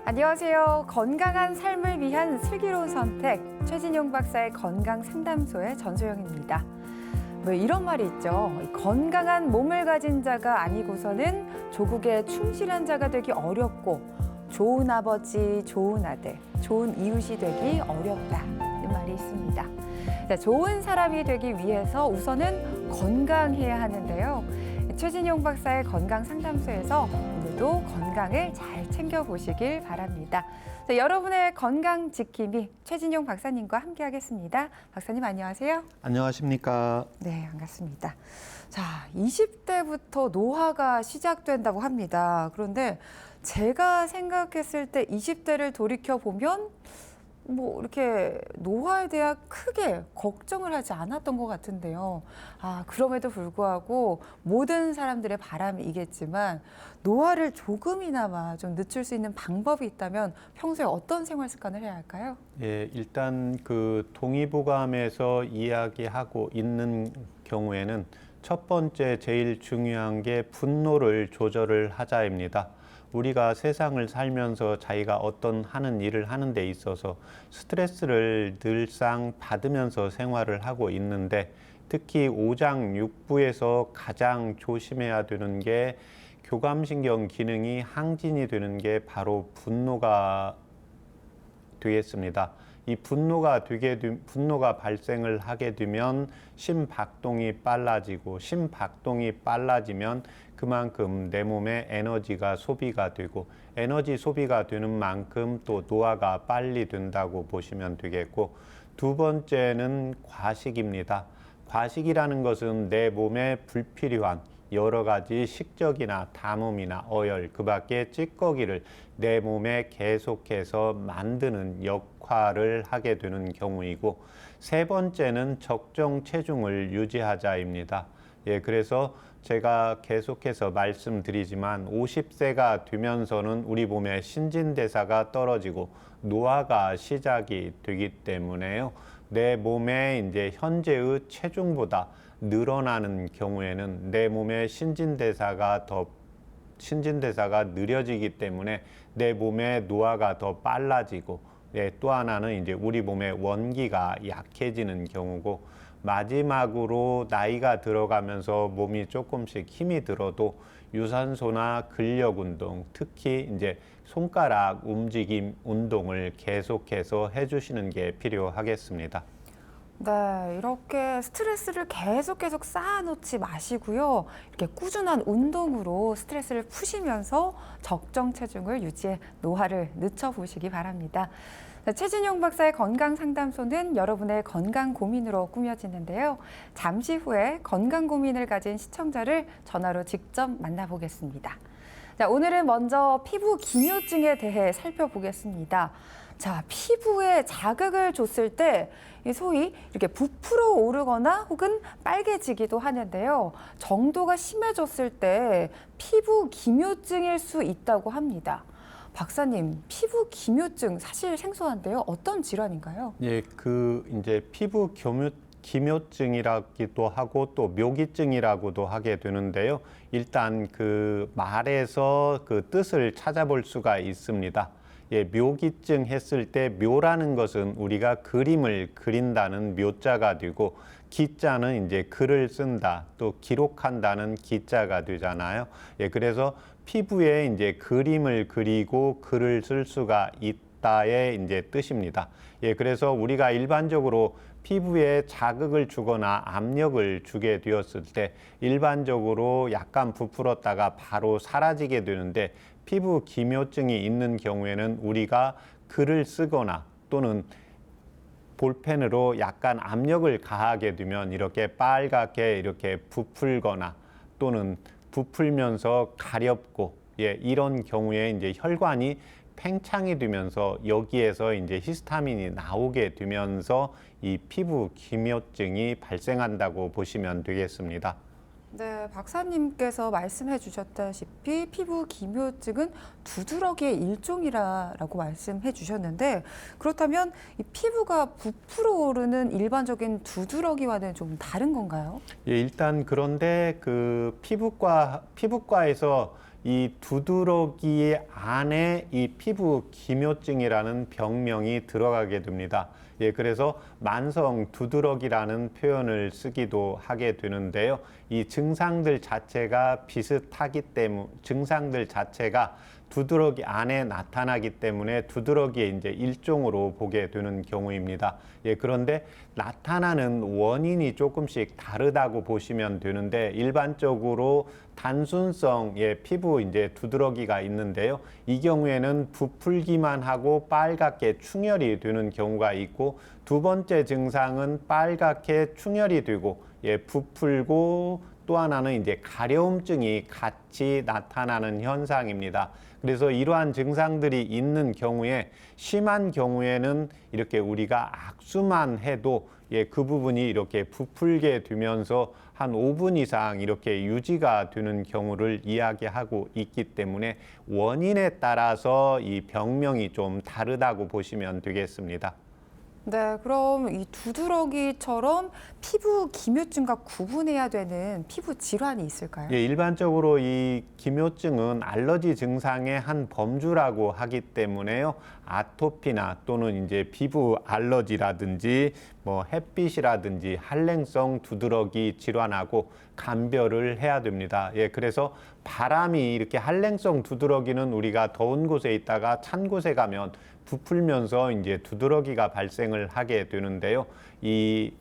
안녕하세요. 건강한 삶을 위한 슬기로운 선택, 최진용 박사의 건강상담소의 전소영입니다. 이런 말이 있죠. 건강한 몸을 가진 자가 아니고서는 조국에 충실한 자가 되기 어렵고 좋은 아버지, 좋은 아들, 좋은 이웃이 되기 어렵다. 이 말이 있습니다. 좋은 사람이 되기 위해서 우선은 건강해야 하는데요. 최진용 박사의 건강상담소에서 오늘도 건강을 잘 챙겨보시길 바랍니다. 여러분의 건강 지킴이 최진용 박사님과 함께하겠습니다. 박사님 안녕하세요. 안녕하십니까. 네, 반갑습니다. 자, 20대부터 노화가 시작된다고 합니다. 그런데 제가 생각했을 때 20대를 돌이켜보면 이렇게 노화에 대한 크게 걱정을 하지 않았던 것 같은데요. 그럼에도 불구하고 모든 사람들의 바람이겠지만 노화를 조금이나마 좀 늦출 수 있는 방법이 있다면 평소에 어떤 생활 습관을 해야 할까요? 예, 일단 그 동의보감에서 이야기하고 있는 경우에는 첫 번째 제일 중요한 게 분노를 조절을 하자입니다. 우리가 세상을 살면서 자기가 어떤 하는 일을 하는 데 있어서 스트레스를 늘상 받으면서 생활을 하고 있는데 특히 오장육부에서 가장 조심해야 되는 게 교감신경 기능이 항진이 되는 게 바로 분노가 되겠습니다. 이 분노가 발생을 하게 되면 심박동이 빨라지고 심박동이 빨라지면 그만큼 내 몸에 에너지가 소비가 되고 에너지 소비가 되는 만큼 또 노화가 빨리 된다고 보시면 되겠고 두 번째는 과식입니다. 과식이라는 것은 내 몸에 불필요한 여러 가지 식적이나 담음이나 어혈, 그 밖에 찌꺼기를 내 몸에 계속해서 만드는 역할을 하게 되는 경우이고 세 번째는 적정 체중을 유지하자입니다. 예, 그래서 제가 계속해서 말씀드리지만 50세가 되면서는 우리 몸의 신진대사가 떨어지고 노화가 시작이 되기 때문에요. 내 몸에 이제 현재의 체중보다 늘어나는 경우에는 내 몸의 신진대사가 느려지기 때문에 내 몸의 노화가 더 빨라지고 또 하나는 이제 우리 몸의 원기가 약해지는 경우고 마지막으로 나이가 들어가면서 몸이 조금씩 힘이 들어도 유산소나 근력 운동, 특히 이제 손가락 움직임 운동을 계속해서 해주시는 게 필요하겠습니다. 네, 이렇게 스트레스를 계속 쌓아놓지 마시고요. 이렇게 꾸준한 운동으로 스트레스를 푸시면서 적정 체중을 유지해 노화를 늦춰보시기 바랍니다. 최진용 박사의 건강상담소는 여러분의 건강 고민으로 꾸며지는데요. 잠시 후에 건강 고민을 가진 시청자를 전화로 직접 만나보겠습니다. 자, 오늘은 먼저 피부 기묘증에 대해 살펴보겠습니다. 자, 피부에 자극을 줬을 때 소위 이렇게 부풀어 오르거나 혹은 빨개지기도 하는데요. 정도가 심해졌을 때 피부 기묘증일 수 있다고 합니다. 박사님, 피부 기묘증 사실 생소한데요. 어떤 질환인가요? 예, 이제 피부 기묘증이라기도 하고 또 묘기증이라고도 하게 되는데요. 일단 그 말에서 그 뜻을 찾아볼 수가 있습니다. 예, 묘기증 했을 때 묘라는 것은 우리가 그림을 그린다는 묘자가 되고 기자는 이제 글을 쓴다, 또 기록한다는 기자가 되잖아요. 예, 그래서 피부에 이제 그림을 그리고 글을 쓸 수가 있다의 이제 뜻입니다. 예, 그래서 우리가 일반적으로 피부에 자극을 주거나 압력을 주게 되었을 때 일반적으로 약간 부풀었다가 바로 사라지게 되는데 피부 기묘증이 있는 경우에는 우리가 글을 쓰거나 또는 볼펜으로 약간 압력을 가하게 되면 이렇게 빨갛게 이렇게 부풀거나 또는 부풀면서 가렵고 이런 경우에 이제 혈관이 팽창이 되면서 여기에서 이제 히스타민이 나오게 되면서 이 피부 기묘증이 발생한다고 보시면 되겠습니다. 네, 박사님께서 말씀해 주셨다시피 피부 기묘증은 두드러기의 일종이라고 말씀해 주셨는데 그렇다면 이 피부가 부풀어 오르는 일반적인 두드러기와는 좀 다른 건가요? 예, 일단 그런데 그 피부과에서 이 두드러기 안에 이 피부 기묘증이라는 병명이 들어가게 됩니다. 예, 그래서 만성 두드러기라는 표현을 쓰기도 하게 되는데요. 이 증상들 자체가 비슷하기 때문에 증상들 자체가 두드러기 안에 나타나기 때문에 두드러기의 이제 일종으로 보게 되는 경우입니다. 예, 그런데 나타나는 원인이 조금씩 다르다고 보시면 되는데 일반적으로 단순성의 피부 이제 두드러기가 있는데요. 이 경우에는 부풀기만 하고 빨갛게 충혈이 되는 경우가 있고 두 번째 증상은 빨갛게 충혈이 되고 예, 부풀고 또 하나는 이제 가려움증이 같이 나타나는 현상입니다. 그래서 이러한 증상들이 있는 경우에 심한 경우에는 이렇게 우리가 악수만 해도 예, 그 부분이 이렇게 부풀게 되면서 한 5분 이상 이렇게 유지가 되는 경우를 이야기하고 있기 때문에 원인에 따라서 이 병명이 좀 다르다고 보시면 되겠습니다. 네, 그럼 이 두드러기처럼 피부 기묘증과 구분해야 되는 피부 질환이 있을까요? 예, 일반적으로 이 기묘증은 알러지 증상의 한 범주라고 하기 때문에요. 아토피나 또는 이제 피부 알러지라든지 뭐 햇빛이라든지 한랭성 두드러기 질환하고 감별을 해야 됩니다. 예, 그래서 바람이 이렇게 한랭성 두드러기는 우리가 더운 곳에 있다가 찬 곳에 가면 부풀면서 이제 두드러기가 발생을 하게 되는데요. 이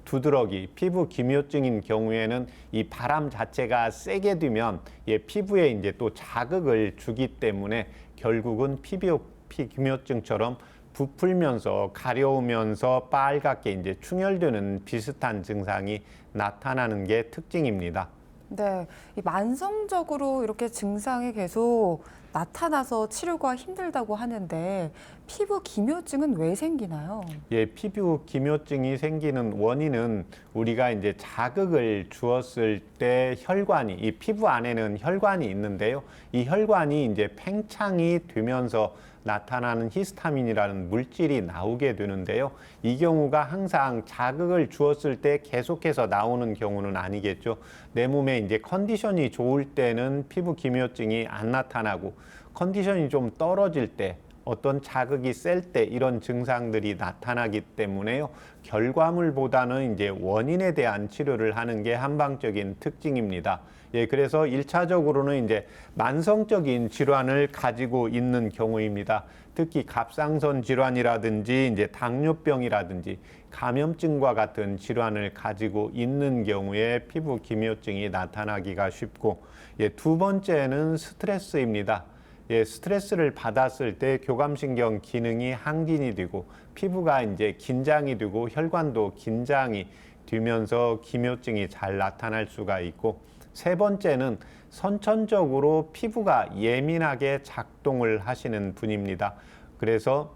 두드러기, 피부 기묘증인 경우에는 이 바람 자체가 세게 되면 예, 피부에 이제 또 자극을 주기 때문에 결국은 피부 기묘증처럼 부풀면서 가려우면서 빨갛게 이제 충혈되는 비슷한 증상이 나타나는 게 특징입니다. 네, 이 만성적으로 이렇게 증상이 계속 나타나서 치료가 힘들다고 하는데 피부 기묘증은 왜 생기나요? 예, 피부 기묘증이 생기는 원인은 우리가 이제 자극을 주었을 때 혈관이, 이 피부 안에는 혈관이 있는데요. 이 혈관이 이제 팽창이 되면서 나타나는 히스타민이라는 물질이 나오게 되는데요. 이 경우가 항상 자극을 주었을 때 계속해서 나오는 경우는 아니겠죠. 내 몸에 이제 컨디션이 좋을 때는 피부 기묘증이 안 나타나고 컨디션이 좀 떨어질 때 어떤 자극이 셀 때 이런 증상들이 나타나기 때문에요. 결과물보다는 이제 원인에 대한 치료를 하는 게 한방적인 특징입니다. 예, 그래서 1차적으로는 이제 만성적인 질환을 가지고 있는 경우입니다. 특히 갑상선 질환이라든지 이제 당뇨병이라든지 감염증과 같은 질환을 가지고 있는 경우에 피부 기묘증이 나타나기가 쉽고, 예, 두 번째는 스트레스입니다. 예, 스트레스를 받았을 때 교감신경 기능이 항진이 되고 피부가 이제 긴장이 되고 혈관도 긴장이 되면서 기묘증이 잘 나타날 수가 있고, 세 번째는 선천적으로 피부가 예민하게 작동을 하시는 분입니다. 그래서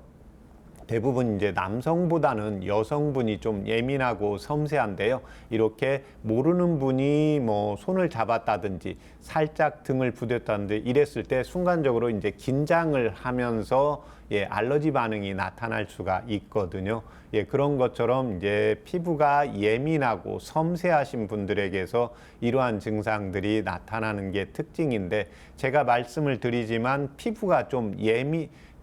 대부분 이제 남성보다는 여성분이 좀 예민하고 섬세한데요. 이렇게 모르는 분이 뭐 손을 잡았다든지 살짝 등을 부댔다든지 이랬을 때 순간적으로 이제 긴장을 하면서 예, 알러지 반응이 나타날 수가 있거든요. 예, 그런 것처럼 이제 피부가 예민하고 섬세하신 분들에게서 이러한 증상들이 나타나는 게 특징인데, 제가 말씀을 드리지만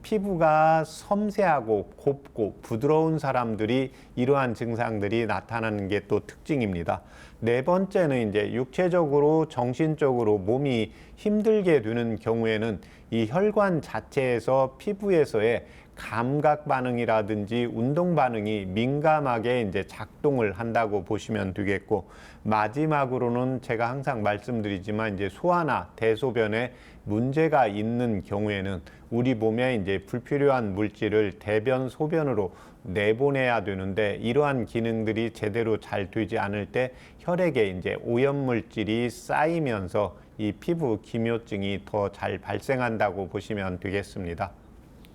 피부가 섬세하고 곱고 부드러운 사람들이 이러한 증상들이 나타나는 게 또 특징입니다. 네 번째는 이제 육체적으로 정신적으로 몸이 힘들게 되는 경우에는 이 혈관 자체에서 피부에서의 감각 반응이라든지 운동 반응이 민감하게 이제 작동을 한다고 보시면 되겠고, 마지막으로는 제가 항상 말씀드리지만 이제 소화나 대소변에 문제가 있는 경우에는 우리 몸에 이제 불필요한 물질을 대변, 소변으로 내보내야 되는데 이러한 기능들이 제대로 잘 되지 않을 때 혈액에 이제 오염물질이 쌓이면서 이 피부 기묘증이 더 잘 발생한다고 보시면 되겠습니다.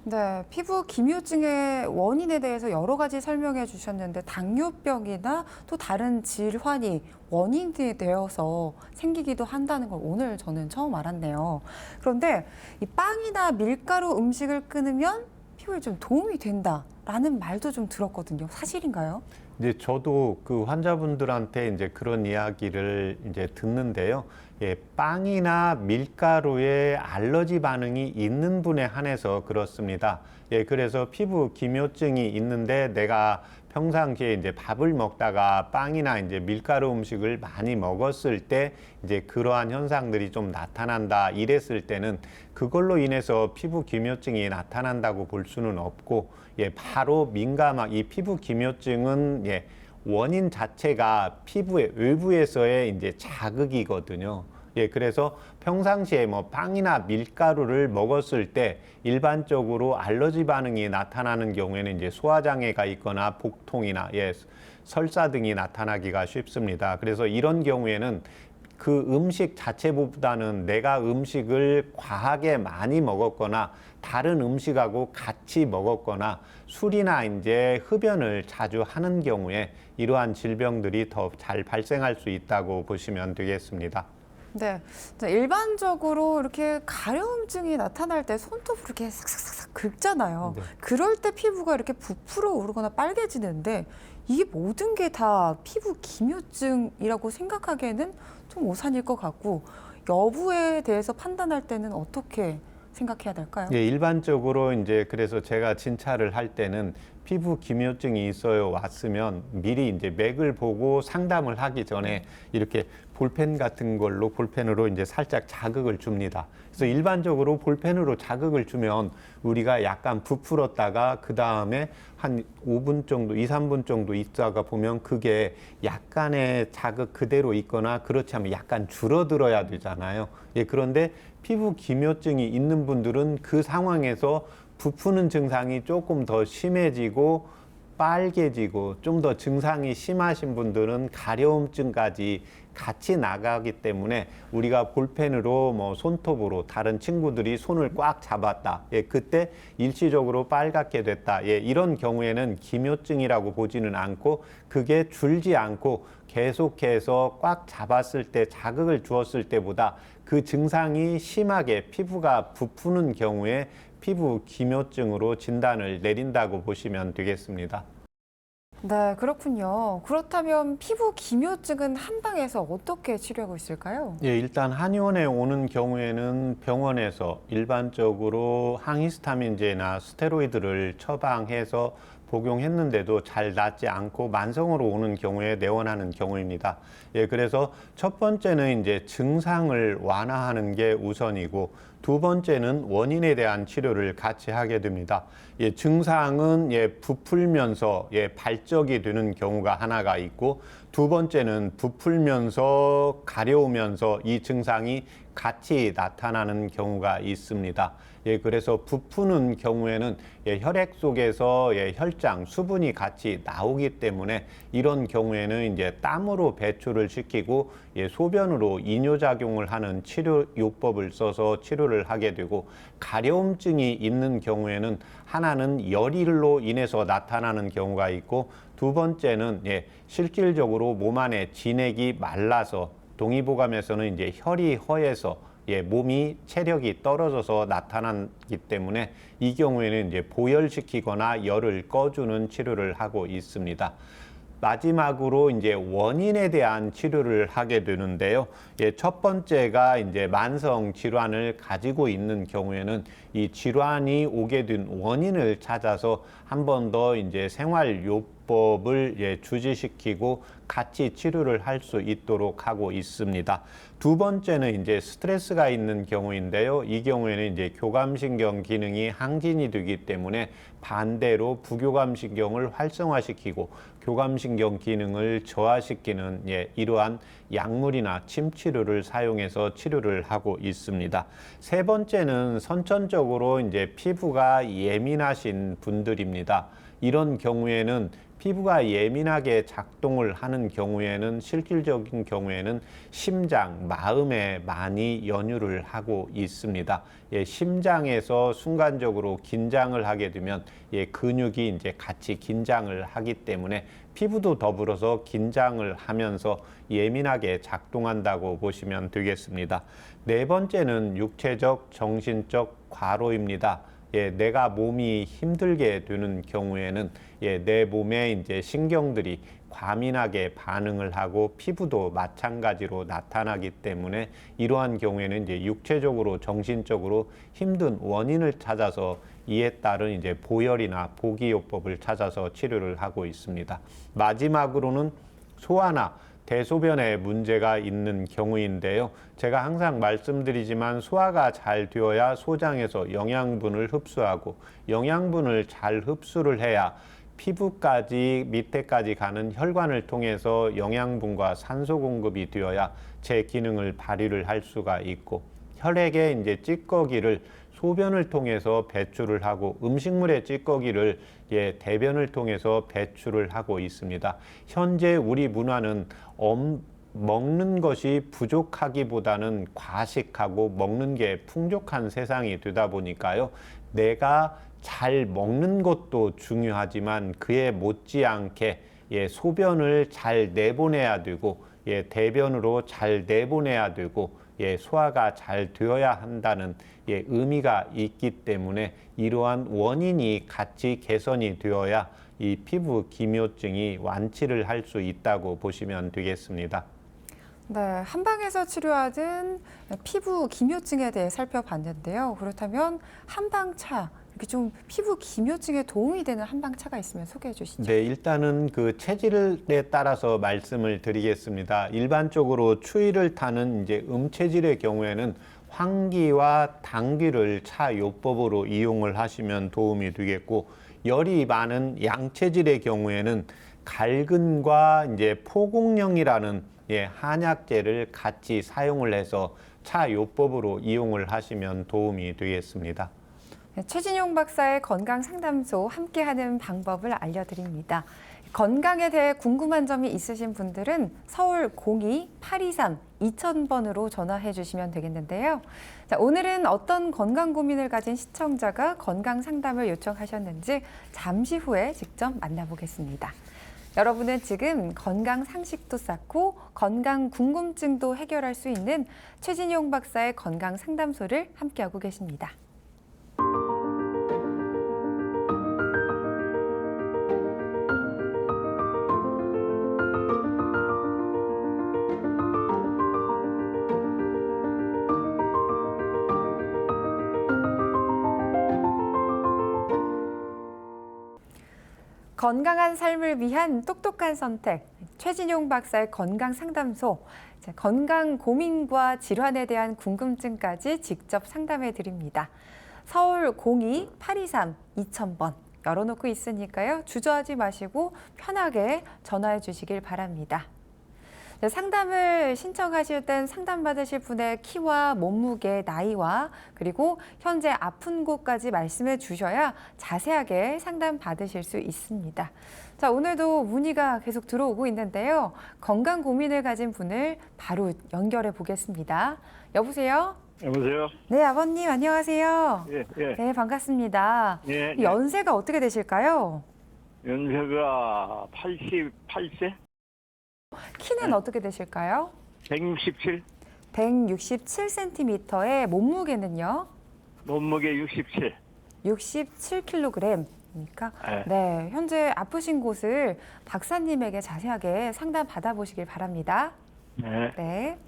네, 피부 기묘증의 원인에 대해서 여러 가지 설명해 주셨는데 당뇨병이나 또 다른 질환이 원인이 되어서 생기기도 한다는 걸 오늘 저는 처음 알았네요. 그런데 이 빵이나 밀가루 음식을 끊으면 피부에 좀 도움이 된다라는 말도 좀 들었거든요. 사실인가요? 이제 저도 그 환자분들한테 이제 그런 이야기를 이제 듣는데요. 예, 빵이나 밀가루에 알러지 반응이 있는 분에 한해서 그렇습니다. 예, 그래서 피부 기묘증이 있는데 내가 평상시에 이제 밥을 먹다가 빵이나 이제 밀가루 음식을 많이 먹었을 때 이제 그러한 현상들이 좀 나타난다 이랬을 때는 그걸로 인해서 피부 기묘증이 나타난다고 볼 수는 없고, 예, 바로 이 피부 기묘증은 예, 원인 자체가 피부의 외부에서의 이제 자극이거든요. 예, 그래서 평상시에 뭐 빵이나 밀가루를 먹었을 때 일반적으로 알러지 반응이 나타나는 경우에는 이제 소화장애가 있거나 복통이나 예, 설사 등이 나타나기가 쉽습니다. 그래서 이런 경우에는 그 음식 자체보다는 내가 음식을 과하게 많이 먹었거나 다른 음식하고 같이 먹었거나 술이나 이제 흡연을 자주 하는 경우에 이러한 질병들이 더 잘 발생할 수 있다고 보시면 되겠습니다. 네. 자, 일반적으로 이렇게 가려움증이 나타날 때 손톱으로 이렇게 싹싹싹 긁잖아요. 네. 그럴 때 피부가 이렇게 부풀어 오르거나 빨개지는데 이게 모든 게 다 피부 기묘증이라고 생각하기에는 좀 오산일 것 같고 여부에 대해서 판단할 때는 어떻게 생각해야 될까요? 예, 일반적으로 이제 그래서 제가 진찰을 할 때는 피부 기묘증이 있어요 왔으면 미리 이제 맥을 보고 상담을 하기 전에 이렇게 볼펜으로 이제 살짝 자극을 줍니다. 그래서 일반적으로 볼펜으로 자극을 주면 우리가 약간 부풀었다가 그 다음에 한 5분 정도, 2, 3분 정도 있다가 보면 그게 약간의 자극 그대로 있거나 그렇지 않으면 약간 줄어들어야 되잖아요. 예, 그런데 피부 기묘증이 있는 분들은 그 상황에서 부푸는 증상이 조금 더 심해지고 빨개지고 좀 더 증상이 심하신 분들은 가려움증까지 같이 나가기 때문에 우리가 볼펜으로 뭐 손톱으로 다른 친구들이 손을 꽉 잡았다. 예, 그때 일시적으로 빨갛게 됐다. 예, 이런 경우에는 기묘증이라고 보지는 않고 그게 줄지 않고 계속해서 꽉 잡았을 때 자극을 주었을 때보다 그 증상이 심하게 피부가 부푸는 경우에 피부 기묘증으로 진단을 내린다고 보시면 되겠습니다. 네, 그렇군요. 그렇다면 피부 기묘증은 한방에서 어떻게 치료하고 있을까요? 예, 일단 한의원에 오는 경우에는 병원에서 일반적으로 항히스타민제나 스테로이드를 처방해서 복용했는데도 잘 낫지 않고 만성으로 오는 경우에 내원하는 경우입니다. 예, 그래서 첫 번째는 이제 증상을 완화하는 게 우선이고 두 번째는 원인에 대한 치료를 같이 하게 됩니다. 예, 증상은 부풀면서 발적이 되는 경우가 하나가 있고 두 번째는 부풀면서 가려우면서 이 증상이 같이 나타나는 경우가 있습니다. 예, 그래서 부푸는 경우에는 혈액 속에서 혈장, 수분이 같이 나오기 때문에 이런 경우에는 이제 땀으로 배출을 시키고 소변으로 이뇨작용을 하는 치료 요법을 써서 치료를 하게 되고 가려움증이 있는 경우에는 하나는 열일로 인해서 나타나는 경우가 있고 두 번째는 실질적으로 몸 안에 진액이 말라서 동의보감에서는 이제 혈이 허해서 몸이 체력이 떨어져서 나타나기 때문에 이 경우에는 이제 보혈시키거나 열을 꺼주는 치료를 하고 있습니다. 마지막으로 이제 원인에 대한 치료를 하게 되는데요. 첫 번째가 이제 만성 질환을 가지고 있는 경우에는 이 질환이 오게 된 원인을 찾아서 한 번 더 이제 생활요법을 주지시키고 같이 치료를 할 수 있도록 하고 있습니다. 두 번째는 이제 스트레스가 있는 경우인데요. 이 경우에는 이제 교감신경 기능이 항진이 되기 때문에 반대로 부교감신경을 활성화시키고 교감신경 기능을 저하시키는 이러한 약물이나 침치료를 사용해서 치료를 하고 있습니다. 세 번째는 선천적으로 이제 피부가 예민하신 분들입니다. 이런 경우에는 피부가 예민하게 작동을 하는 경우에는 실질적인 경우에는 심장, 마음에 많이 연유를 하고 있습니다. 심장에서 순간적으로 긴장을 하게 되면 근육이 이제 같이 긴장을 하기 때문에 피부도 더불어서 긴장을 하면서 예민하게 작동한다고 보시면 되겠습니다. 네 번째는 육체적, 정신적 과로입니다. 내가 몸이 힘들게 되는 경우에는 내 몸에 이제 신경들이 과민하게 반응을 하고 피부도 마찬가지로 나타나기 때문에 이러한 경우에는 이제 육체적으로 정신적으로 힘든 원인을 찾아서 이에 따른 이제 보혈이나 보기요법을 찾아서 치료를 하고 있습니다. 마지막으로는 소화나 대소변에 문제가 있는 경우인데요. 제가 항상 말씀드리지만 소화가 잘 되어야 소장에서 영양분을 흡수하고 영양분을 잘 흡수를 해야 피부까지 밑에까지 가는 혈관을 통해서 영양분과 산소 공급이 되어야 제 기능을 발휘를 할 수가 있고 혈액의 이제 찌꺼기를 소변을 통해서 배출을 하고 음식물의 찌꺼기를 대변을 통해서 배출을 하고 있습니다. 현재 우리 문화는 먹는 것이 부족하기보다는 과식하고 먹는 게 풍족한 세상이 되다 보니까요. 내가 잘 먹는 것도 중요하지만 그에 못지않게 소변을 잘 내보내야 되고 대변으로 잘 내보내야 되고 소화가 잘 되어야 한다는 의미가 있기 때문에 이러한 원인이 같이 개선이 되어야 이 피부 기묘증이 완치를 할 수 있다고 보시면 되겠습니다. 네, 한방에서 치료하는 피부 기묘증에 대해 살펴봤는데요. 그렇다면 한방차, 이렇게 좀 피부 기묘증에 도움이 되는 한방차가 있으면 소개해 주시죠. 네, 일단은 그 체질에 따라서 말씀을 드리겠습니다. 일반적으로 추위를 타는 이제 음체질의 경우에는 황기와 당귀를 차 요법으로 이용을 하시면 도움이 되겠고, 열이 많은 양체질의 경우에는 갈근과 이제 포공령이라는 한약재를 같이 사용을 해서 차 요법으로 이용을 하시면 도움이 되겠습니다. 네, 최진용 박사의 건강상담소 함께하는 방법을 알려드립니다. 건강에 대해 궁금한 점이 있으신 분들은 서울 02-823-2000번으로 전화해 주시면 되겠는데요. 자, 오늘은 어떤 건강 고민을 가진 시청자가 건강 상담을 요청하셨는지 잠시 후에 직접 만나보겠습니다. 여러분은 지금 건강 상식도 쌓고 건강 궁금증도 해결할 수 있는 최진용 박사의 건강 상담소를 함께하고 계십니다. 건강한 삶을 위한 똑똑한 선택, 최진용 박사의 건강상담소. 건강 고민과 질환에 대한 궁금증까지 직접 상담해 드립니다. 서울 02-823-2000번 열어놓고 있으니까요. 주저하지 마시고 편하게 전화해 주시길 바랍니다. 상담을 신청하실 땐 상담받으실 분의 키와 몸무게, 나이와 그리고 현재 아픈 곳까지 말씀해 주셔야 자세하게 상담받으실 수 있습니다. 자, 오늘도 문의가 계속 들어오고 있는데요. 건강 고민을 가진 분을 바로 연결해 보겠습니다. 여보세요? 여보세요? 네, 아버님 안녕하세요. 예, 예. 네, 반갑습니다. 예, 예. 연세가 어떻게 되실까요? 연세가 88세? 키는 어떻게 되실까요? 167? 167cm의 몸무게는요? 몸무게 67. 67kg입니까? 네. 네, 현재 아프신 곳을 박사님에게 자세하게 상담 받아보시길 바랍니다. 네. 네.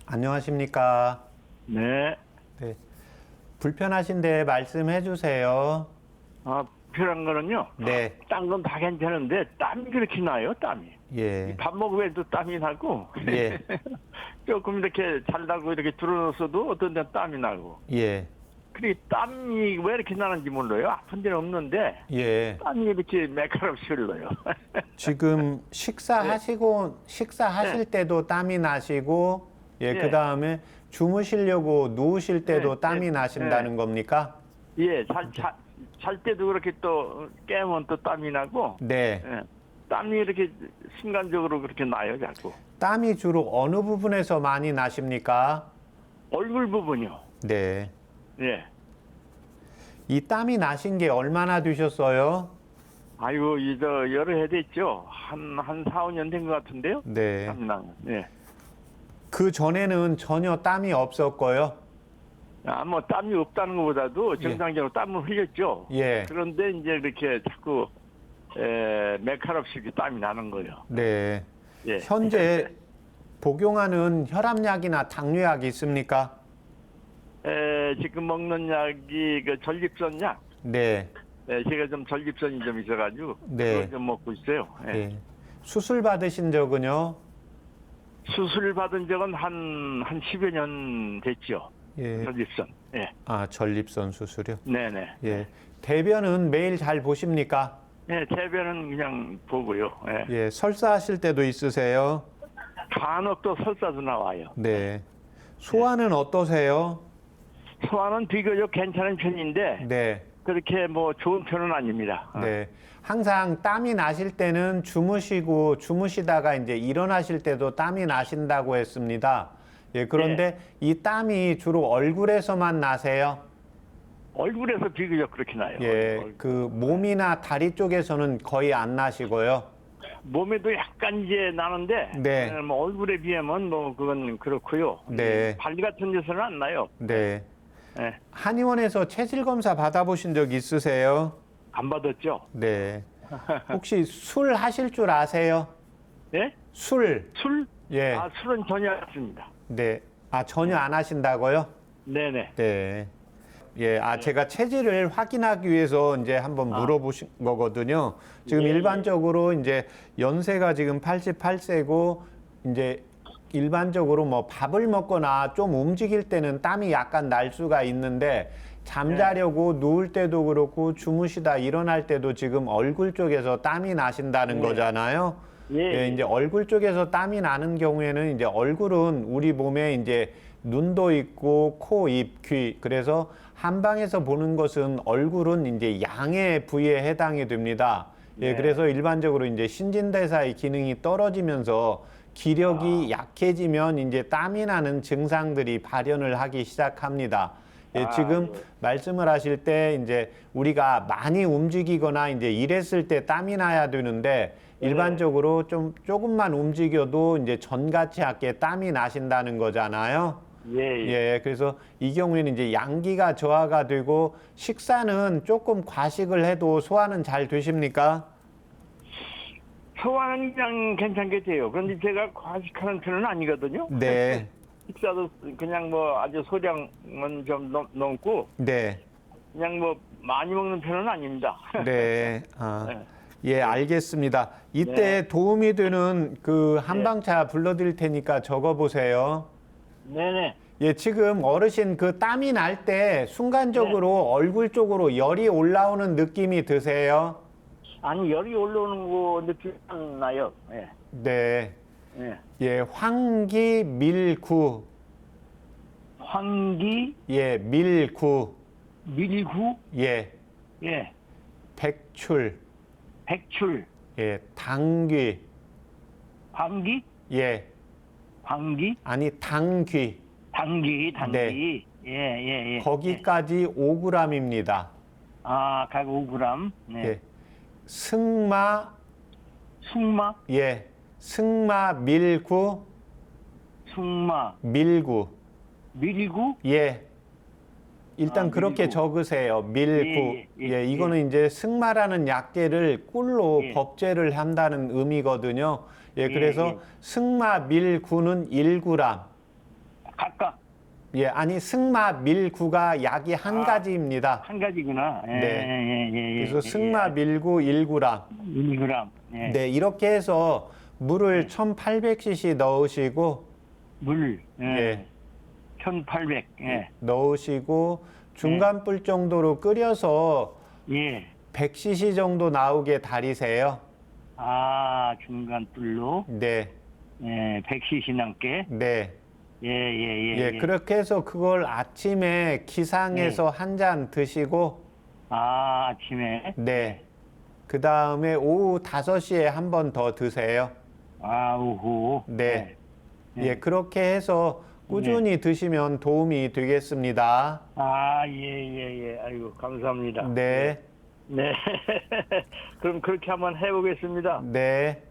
안녕하십니까? 네. 네. 불편하신데 말씀해 주세요. 필요한 거는요. 네. 딴 건 다 괜찮은데 땀이 그렇게 나요, 땀이. 예. 밥 먹으면도 땀이 나고. 예. 조금 이렇게 잘나고 이렇게 들어서도 어떤 데는 땀이 나고. 예. 그리고 땀이 왜 이렇게 나는지 몰라요. 아픈 데는 없는데 예. 땀이 이렇게 매카롭이 흘러요. 지금 식사하실 때도 땀이 나시고, 예. 그 다음에 주무시려고 누우실 때도 네, 땀이 네, 나신다는 겁니까? 예, 잘 때도 그렇게 또 깨면 또 땀이 나고. 네. 예, 땀이 이렇게 순간적으로 그렇게 나요, 자꾸. 땀이 주로 어느 부분에서 많이 나십니까? 얼굴 부분이요. 네. 예. 이 땀이 나신 게 얼마나 되셨어요? 아이고, 여러 해 됐죠. 한 4, 5년 된 것 같은데요. 네. 땀이 나는. 예. 그 전에는 전혀 땀이 없었고요. 뭐 땀이 없다는 것보다도 정상적으로 땀을 흘렸죠. 예. 그런데 이제 이렇게 자꾸 메카롭시 땀이 나는 거예요. 네. 예. 현재 복용하는 혈압약이나 당뇨약 있습니까? 지금 먹는 약이 그 전립선 약. 네. 제가 좀 전립선이 좀 있어가지고 네. 그걸 좀 먹고 있어요. 예. 네. 수술 받으신 적은요? 수술 받은 적은 한 10여 년 됐죠. 예. 전립선. 예. 아, 전립선 수술이요? 네네. 예. 대변은 매일 잘 보십니까? 예, 대변은 그냥 보고요. 예. 예. 설사하실 때도 있으세요? 간혹 또 설사도 나와요. 네. 소화는 어떠세요? 소화는 비교적 괜찮은 편인데 네. 그렇게 뭐 좋은 편은 아닙니다. 네. 항상 땀이 나실 때는 주무시다가 이제 일어나실 때도 땀이 나신다고 했습니다. 예, 그런데 이 땀이 주로 얼굴에서만 나세요? 얼굴에서 비교적 그렇게 나요. 예, 그 몸이나 다리 쪽에서는 거의 안 나시고요. 몸에도 약간 이제 나는데 네. 뭐 얼굴에 비하면 뭐 그건 그렇고요. 네. 발 같은 데서는 안 나요. 네. 예. 한의원에서 체질 검사 받아보신 적 있으세요? 안 받았죠? 네. 혹시 술 하실 줄 아세요? 예? 술. 술? 예. 아, 술은 전혀 안 씁니다. 네. 아, 전혀 안 하신다고요? 네네. 네. 예, 제가 체질을 확인하기 위해서 이제 한번 물어보신 거거든요. 지금 예, 일반적으로 이제 연세가 지금 88세고 이제 일반적으로 뭐 밥을 먹거나 좀 움직일 때는 땀이 약간 날 수가 있는데 잠자려고 누울 때도 그렇고 주무시다 일어날 때도 지금 얼굴 쪽에서 땀이 나신다는 거잖아요. 예, 이제 얼굴 쪽에서 땀이 나는 경우에는 이제 얼굴은 우리 몸에 이제 눈도 있고 코, 입, 귀. 그래서 한방에서 보는 것은 얼굴은 이제 양의 부위에 해당이 됩니다. 예, 그래서 일반적으로 이제 신진대사의 기능이 떨어지면서 기력이 약해지면 이제 땀이 나는 증상들이 발현을 하기 시작합니다. 예, 지금 말씀을 하실 때 이제 우리가 많이 움직이거나 이제 일했을 때 땀이 나야 되는데 일반적으로 조금만 움직여도 이제 전같이 않게 땀이 나신다는 거잖아요. 예, 그래서 이 경우에는 이제 양기가 저하가 되고 식사는 조금 과식을 해도 소화는 잘 되십니까? 소화는 그냥 괜찮게 돼요. 그런데 제가 과식하는 편은 아니거든요. 네. 식사도 그냥 뭐 아주 소량은 좀 넘고 네. 그냥 뭐 많이 먹는 편은 아닙니다. 네. 예, 알겠습니다. 이때 네. 도움이 되는 그 한방차 불러드릴 테니까 적어보세요. 네네. 예, 지금 어르신 그 땀이 날 때 순간적으로 얼굴 쪽으로 열이 올라오는 느낌이 드세요? 아니 열이 올라오는 거 느낌 안 나요. 예. 네. 예. 예, 황기밀구. 황기 예, 밀구. 밀구 예, 예. 백출. 백출 예, 당귀. 황기 예, 황기 아니 당귀. 당기 네. 예. 거기까지 5g입니다. 각 5g. 네. 예. 승마. 숙마 예, 승마 밀구. 숙마 밀구. 밀구 예. 일단 그렇게 밀구. 적으세요. 밀구. 예, 이거는 이제 승마라는 약재를 꿀로 법제를 한다는 의미거든요. 예, 그래서 승마 밀구는 1g. 각각 예, 아니 승마 밀구가 약이 한 가지입니다. 한 가지구나. 네. 예. 그래서 승마 밀구 1g. 1g. 예. 네, 이렇게 해서 물을 1800cc 넣으시고 물. 예. 1800. 예. 넣으시고 중간 불 정도로 끓여서 예. 100cc 정도 나오게 달이세요. 중간 불로. 네. 예, 100cc 남게. 네. 예. 그렇게 해서 그걸 아침에 기상해서 한 잔 드시고 아침에. 네. 그 다음에 오후 5시에 한 번 더 드세요. 오후. 네. 예, 그렇게 해서 꾸준히 드시면 도움이 되겠습니다. 예. 아이고, 감사합니다. 네. 네. 그럼 그렇게 한번 해보겠습니다. 네.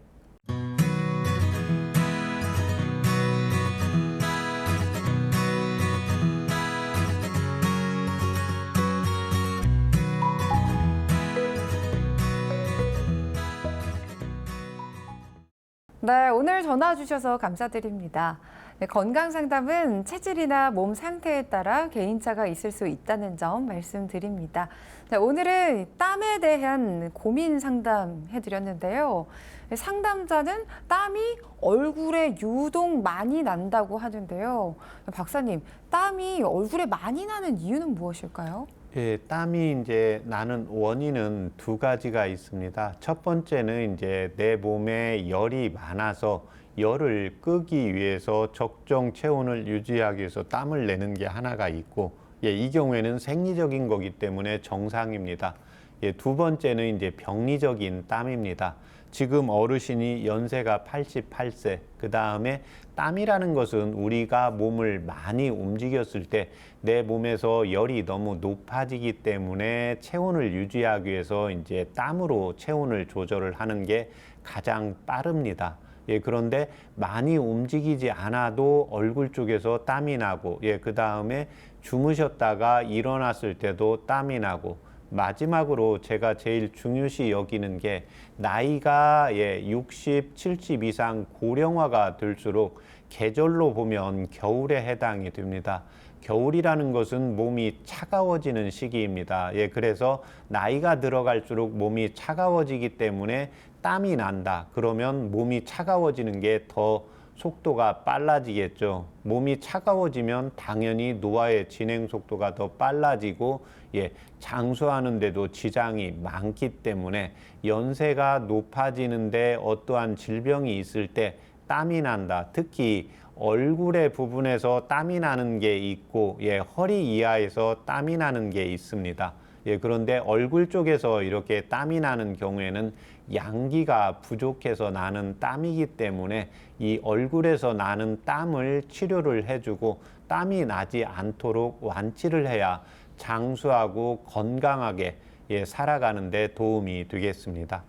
네, 오늘 전화 주셔서 감사드립니다. 네, 건강 상담은 체질이나 몸 상태에 따라 개인차가 있을 수 있다는 점 말씀드립니다. 네, 오늘은 땀에 대한 고민 상담해드렸는데요. 상담자는 땀이 얼굴에 유독 많이 난다고 하는데요. 박사님, 땀이 얼굴에 많이 나는 이유는 무엇일까요? 예, 땀이 이제 나는 원인은 두 가지가 있습니다. 첫 번째는 이제 내 몸에 열이 많아서 열을 끄기 위해서 적정 체온을 유지하기 위해서 땀을 내는 게 하나가 있고, 예, 이 경우에는 생리적인 거기 때문에 정상입니다. 예, 두 번째는 이제 병리적인 땀입니다. 지금 어르신이 연세가 88세, 그 다음에 땀이라는 것은 우리가 몸을 많이 움직였을 때 내 몸에서 열이 너무 높아지기 때문에 체온을 유지하기 위해서 이제 땀으로 체온을 조절을 하는 게 가장 빠릅니다. 예, 그런데 많이 움직이지 않아도 얼굴 쪽에서 땀이 나고, 예, 그 다음에 주무셨다가 일어났을 때도 땀이 나고, 마지막으로 제가 제일 중요시 여기는 게 나이가 60, 70 이상 고령화가 될수록 계절로 보면 겨울에 해당이 됩니다. 겨울이라는 것은 몸이 차가워지는 시기입니다. 예, 그래서 나이가 들어갈수록 몸이 차가워지기 때문에 땀이 난다. 그러면 몸이 차가워지는 게 더 속도가 빨라지겠죠. 몸이 차가워지면 당연히 노화의 진행 속도가 더 빨라지고, 예, 장수하는데도 지장이 많기 때문에 연세가 높아지는데 어떠한 질병이 있을 때 땀이 난다. 특히 얼굴의 부분에서 땀이 나는 게 있고, 예, 허리 이하에서 땀이 나는 게 있습니다. 예, 그런데 얼굴 쪽에서 이렇게 땀이 나는 경우에는 양기가 부족해서 나는 땀이기 때문에 이 얼굴에서 나는 땀을 치료를 해주고 땀이 나지 않도록 완치를 해야 장수하고 건강하게, 예, 살아가는 데 도움이 되겠습니다.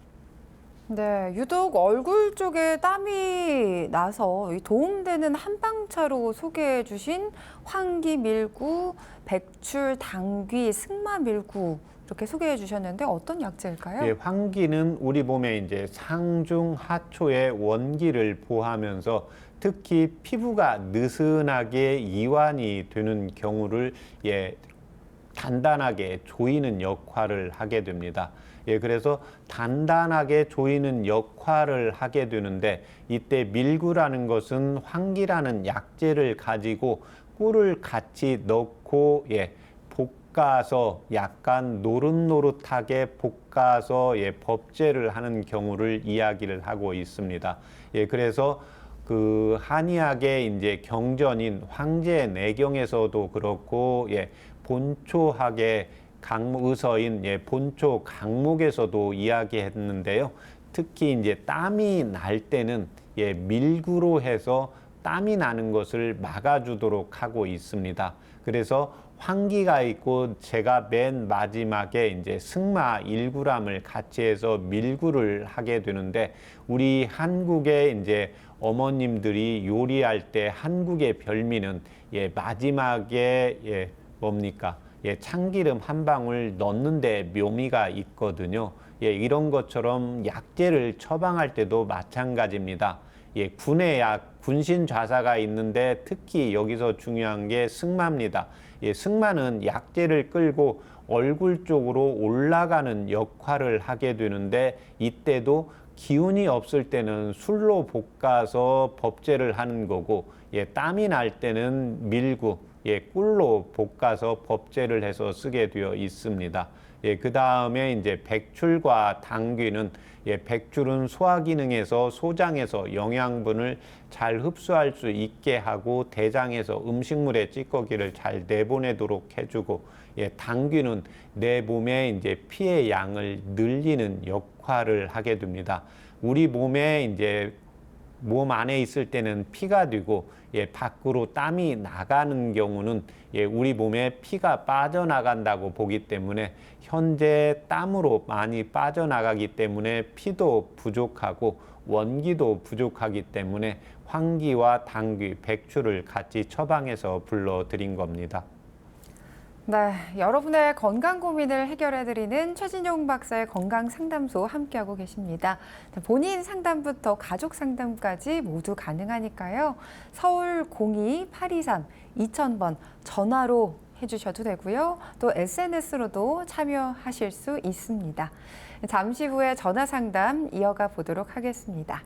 네, 유독 얼굴 쪽에 땀이 나서 이 도움되는 한방차로 소개해 주신 황기밀구, 백출, 당귀, 승마밀구 이렇게 소개해 주셨는데 어떤 약재일까요? 예, 황기는 우리 몸에 이제 상중 하초의 원기를 보하면서 특히 피부가 느슨하게 이완이 되는 경우를, 예, 단단하게 조이는 역할을 하게 됩니다. 예, 그래서 단단하게 조이는 역할을 하게 되는데 이때 밀구라는 것은 황기라는 약재를 가지고 꿀을 같이 넣고, 예, 볶아서 약간 노릇노릇하게 볶아서, 예, 법제를 하는 경우를 이야기를 하고 있습니다. 예, 그래서 그 한의학의 이제 경전인 황제내경에서도 그렇고, 예, 본초학의 의서인, 예, 본초 강목에서도 이야기했는데요. 특히 이제 땀이 날 때는, 예, 밀구로 해서 땀이 나는 것을 막아주도록 하고 있습니다. 그래서 황기가 있고 제가 맨 마지막에 이제 승마 1g을 같이 해서 밀구를 하게 되는데 우리 한국의 이제 어머님들이 요리할 때 한국의 별미는, 예, 마지막에, 예, 뭡니까? 예, 참기름 한 방울 넣는데 묘미가 있거든요. 예, 이런 것처럼 약재를 처방할 때도 마찬가지입니다. 예, 군의 약, 군신 좌사가 있는데 특히 여기서 중요한 게 승마입니다. 예, 승마는 약재를 끌고 얼굴 쪽으로 올라가는 역할을 하게 되는데 이때도 기운이 없을 때는 술로 볶아서 법제를 하는 거고, 예, 땀이 날 때는 밀구, 예, 꿀로 볶아서 법제를 해서 쓰게 되어 있습니다. 예, 그 다음에 이제 백출과 당귀는, 예, 백출은 소화 기능에서 소장에서 영양분을 잘 흡수할 수 있게 하고 대장에서 음식물의 찌꺼기를 잘 내보내도록 해주고, 예, 당귀는 내 몸에 이제 피의 양을 늘리는 역할을 하게 됩니다. 우리 몸에 이제 몸 안에 있을 때는 피가 되고, 예, 밖으로 땀이 나가는 경우는, 예, 우리 몸에 피가 빠져나간다고 보기 때문에 현재 땀으로 많이 빠져나가기 때문에 피도 부족하고 원기도 부족하기 때문에 황기와 당귀, 백출을 같이 처방해서 불러드린 겁니다. 네, 여러분의 건강 고민을 해결해드리는 최진용 박사의 건강상담소 함께하고 계십니다. 본인 상담부터 가족 상담까지 모두 가능하니까요. 서울 02-823-2000번 전화로 해주셔도 되고요. 또 SNS로도 참여하실 수 있습니다. 잠시 후에 전화 상담 이어가 보도록 하겠습니다.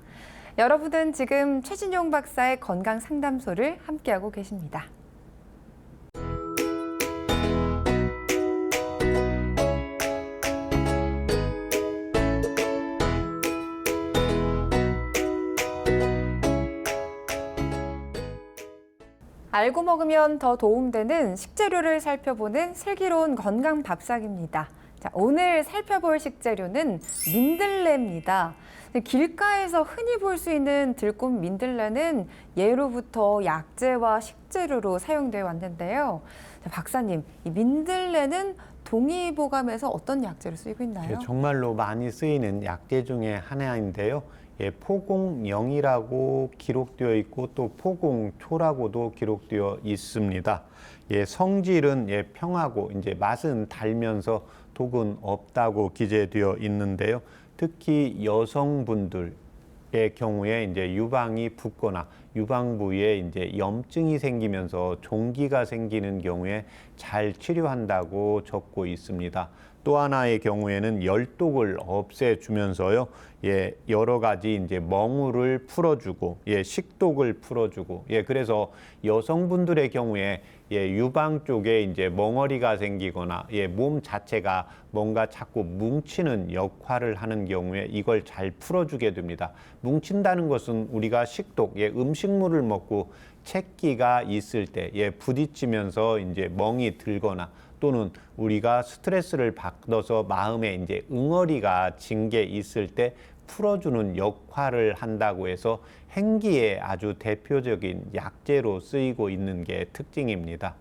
여러분은 지금 최진용 박사의 건강상담소를 함께하고 계십니다. 알고 먹으면 더 도움되는 식재료를 살펴보는 슬기로운 건강 밥상입니다. 자, 오늘 살펴볼 식재료는 민들레입니다. 길가에서 흔히 볼 수 있는 들꽃 민들레는 예로부터 약재와 식재료로 사용되어 왔는데요. 자, 박사님, 이 민들레는 동의보감에서 어떤 약재로 쓰이고 있나요? 정말로 많이 쓰이는 약재 중에 하나인데요. 포공영이라고 기록되어 있고 또 포공초라고도 기록되어 있습니다. 성질은 평하고 이제 맛은 달면서 독은 없다고 기재되어 있는데요. 특히 여성분들의 경우에 이제 유방이 붓거나 유방 부위에 이제 염증이 생기면서 종기가 생기는 경우에 잘 치료한다고 적고 있습니다. 또 하나의 경우에는 열독을 없애주면서요, 여러 가지 이제 멍울을 풀어주고, 식독을 풀어주고, 그래서 여성분들의 경우에 유방 쪽에 이제 멍어리가 생기거나, 몸 자체가 뭔가 자꾸 뭉치는 역할을 하는 경우에 이걸 잘 풀어주게 됩니다. 뭉친다는 것은 우리가 식독, 음식물을 먹고 채기가 있을 때, 부딪히면서 이제 멍이 들거나, 또는 우리가 스트레스를 받아서 마음에 이제 응어리가 진 게 있을 때 풀어주는 역할을 한다고 해서 행기에 아주 대표적인 약재로 쓰이고 있는 게 특징입니다.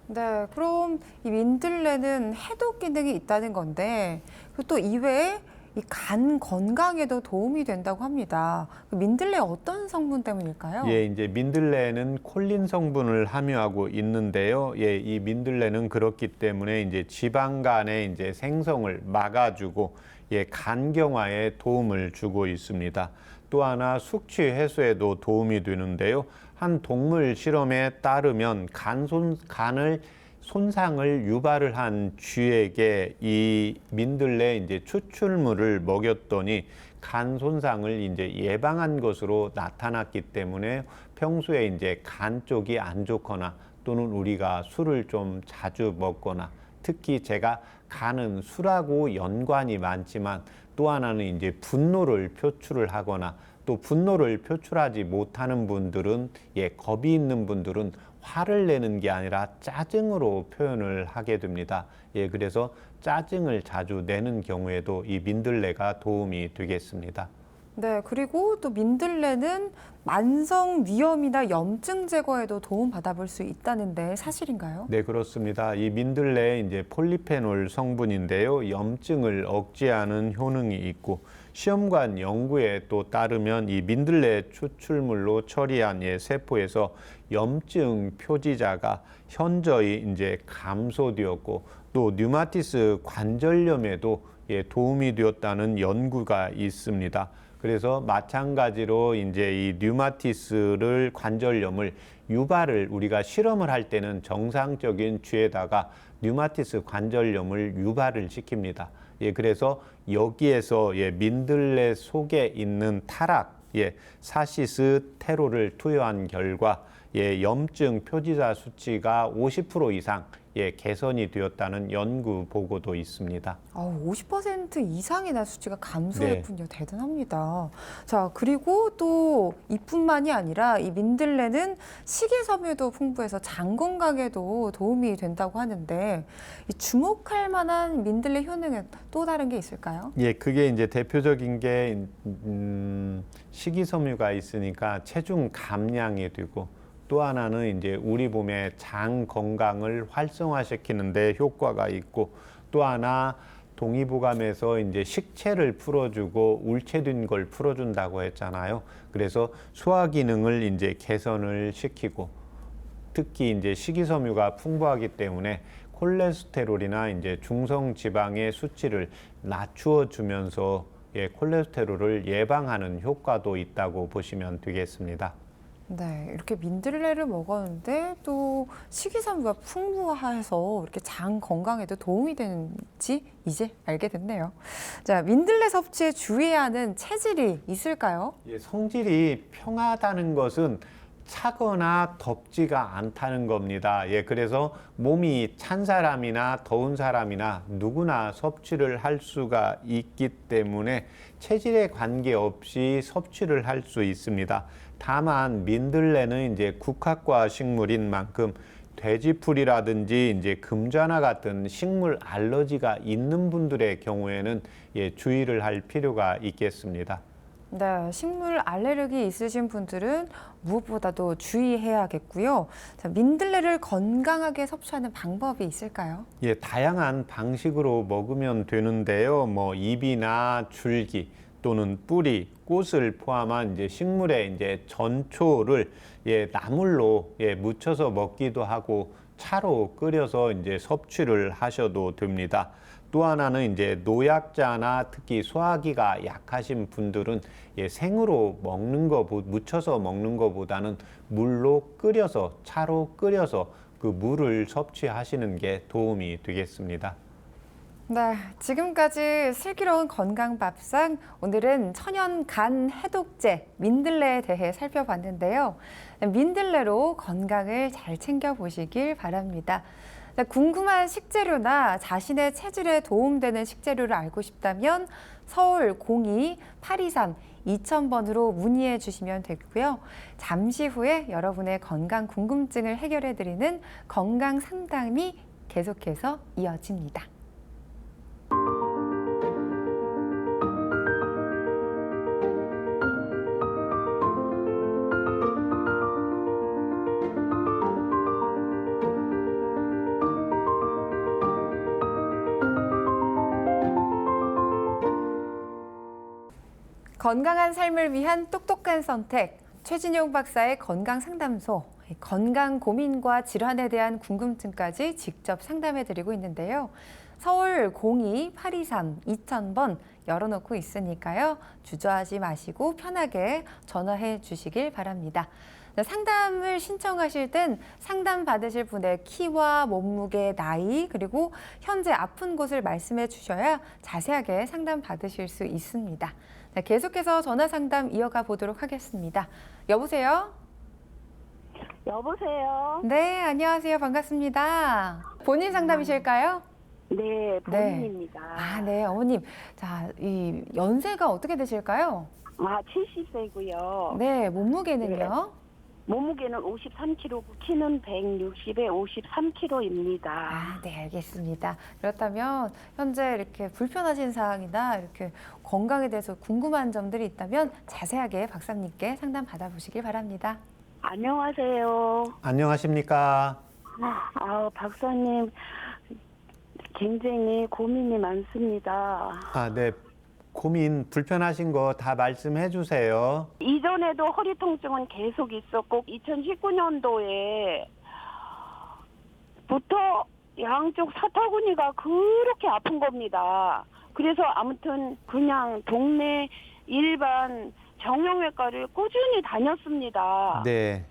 네, 그럼 이 민들레는 해독 기능이 있다는 건데 또 이외에 이 간 건강에도 도움이 된다고 합니다. 민들레 어떤 성분 때문일까요? 이제 민들레는 콜린 성분을 함유하고 있는데요. 이 민들레는 그렇기 때문에 이제 지방간의 이제 생성을 막아주고 간경화에 도움을 주고 있습니다. 또 하나 숙취 해소에도 도움이 되는데요. 한 동물 실험에 따르면 간을 손상을 유발을 한 쥐에게 이 민들레 이제 추출물을 먹였더니 간 손상을 이제 예방한 것으로 나타났기 때문에 평소에 이제 간 쪽이 안 좋거나 또는 우리가 술을 좀 자주 먹거나 특히 제가 간은 술하고 연관이 많지만 또 하나는 이제 분노를 표출을 하거나 또 분노를 표출하지 못하는 분들은 겁이 있는 분들은 화를 내는 게 아니라 짜증으로 표현을 하게 됩니다. 그래서 짜증을 자주 내는 경우에도 이 민들레가 도움이 되겠습니다. 네, 그리고 또 민들레는 만성 위염이나 염증 제거에도 도움 받아볼 수 있다는데 사실인가요? 네, 그렇습니다. 이 민들레 이제 폴리페놀 성분인데요. 염증을 억제하는 효능이 있고 시험관 연구에 또 따르면 이 민들레 추출물로 처리한 세포에서 염증 표지자가 현저히 이제 감소되었고 또 류마티스 관절염에도 도움이 되었다는 연구가 있습니다. 그래서 마찬가지로 이제 이 류마티스를 관절염을 유발을 우리가 실험을 할 때는 정상적인 쥐에다가 류마티스 관절염을 유발을 시킵니다. 그래서 여기에서 민들레 속에 있는 타락, 사시스 테로를 투여한 결과 염증 표지자 수치가 50% 이상 개선이 되었다는 연구 보고도 있습니다. 50% 이상이나 수치가 감소했군요. 네. 대단합니다. 자, 그리고 또 이뿐만이 아니라 이 민들레는 식이섬유도 풍부해서 장 건강에도 도움이 된다고 하는데 이 주목할 만한 민들레 효능은 또 다른 게 있을까요? 그게 이제 대표적인 게 식이섬유가 있으니까 체중 감량이 되고 또 하나는 이제 우리 몸의 장 건강을 활성화시키는 데 효과가 있고 또 하나 동의보감에서 이제 식체를 풀어주고 울체된 걸 풀어준다고 했잖아요. 그래서 소화 기능을 이제 개선을 시키고 특히 이제 식이섬유가 풍부하기 때문에 콜레스테롤이나 이제 중성 지방의 수치를 낮추어 주면서 콜레스테롤을 예방하는 효과도 있다고 보시면 되겠습니다. 네, 이렇게 민들레를 먹었는데 또 식이섬유가 풍부해서 이렇게 장 건강에도 도움이 되는지 이제 알게 됐네요. 자, 민들레 섭취에 주의해야 하는 체질이 있을까요? 성질이 평하다는 것은 차거나 덥지가 않다는 겁니다. 그래서 몸이 찬 사람이나 더운 사람이나 누구나 섭취를 할 수가 있기 때문에 체질에 관계없이 섭취를 할 수 있습니다. 다만 민들레는 이제 국화과 식물인 만큼 돼지풀이라든지 이제 금좌나 같은 식물 알러지가 있는 분들의 경우에는 주의를 할 필요가 있겠습니다. 네, 식물 알레르기 있으신 분들은 무엇보다도 주의해야겠고요. 자, 민들레를 건강하게 섭취하는 방법이 있을까요? 다양한 방식으로 먹으면 되는데요. 잎이나 줄기 또는 뿌리, 꽃을 포함한 이제 식물의 이제 전초를 나물로 무쳐서 먹기도 하고 차로 끓여서 이제 섭취를 하셔도 됩니다. 또 하나는 이제 노약자나 특히 소화기가 약하신 분들은 생으로 먹는 거, 무쳐서 먹는 것보다는 물로 끓여서, 차로 끓여서 그 물을 섭취하시는 게 도움이 되겠습니다. 네, 지금까지 슬기로운 건강밥상, 오늘은 천연 간 해독제 민들레에 대해 살펴봤는데요. 민들레로 건강을 잘 챙겨보시길 바랍니다. 궁금한 식재료나 자신의 체질에 도움되는 식재료를 알고 싶다면 서울 02-823-2000번으로 문의해 주시면 되고요. 잠시 후에 여러분의 건강 궁금증을 해결해 드리는 건강 상담이 계속해서 이어집니다. 건강한 삶을 위한 똑똑한 선택, 최진용 박사의 건강상담소, 건강 고민과 질환에 대한 궁금증까지 직접 상담해드리고 있는데요. 서울 02-823-2000번 열어놓고 있으니까요. 주저하지 마시고 편하게 전화해 주시길 바랍니다. 상담을 신청하실 땐 상담 받으실 분의 키와 몸무게, 나이, 그리고 현재 아픈 곳을 말씀해 주셔야 자세하게 상담 받으실 수 있습니다. 계속해서 전화 상담 이어가 보도록 하겠습니다. 여보세요? 여보세요? 네, 안녕하세요. 반갑습니다. 본인 상담이실까요? 네, 본인입니다. 네, 어머님. 자, 이 연세가 어떻게 되실까요? 70세고요. 네, 몸무게는요? 몸무게는 53kg, 키는 160에 53kg입니다. 네, 알겠습니다. 그렇다면 현재 이렇게 불편하신 사항이나 이렇게 건강에 대해서 궁금한 점들이 있다면 자세하게 박사님께 상담 받아보시길 바랍니다. 안녕하세요. 안녕하십니까? 박사님, 굉장히 고민이 많습니다. 네. 고민 불편하신 거 다 말씀해 주세요. 이전에도 허리 통증은 계속 있었고 2019년도에 부터 양쪽 사타구니가 그렇게 아픈 겁니다. 그래서 아무튼 그냥 동네 일반 정형외과를 꾸준히 다녔습니다. 네.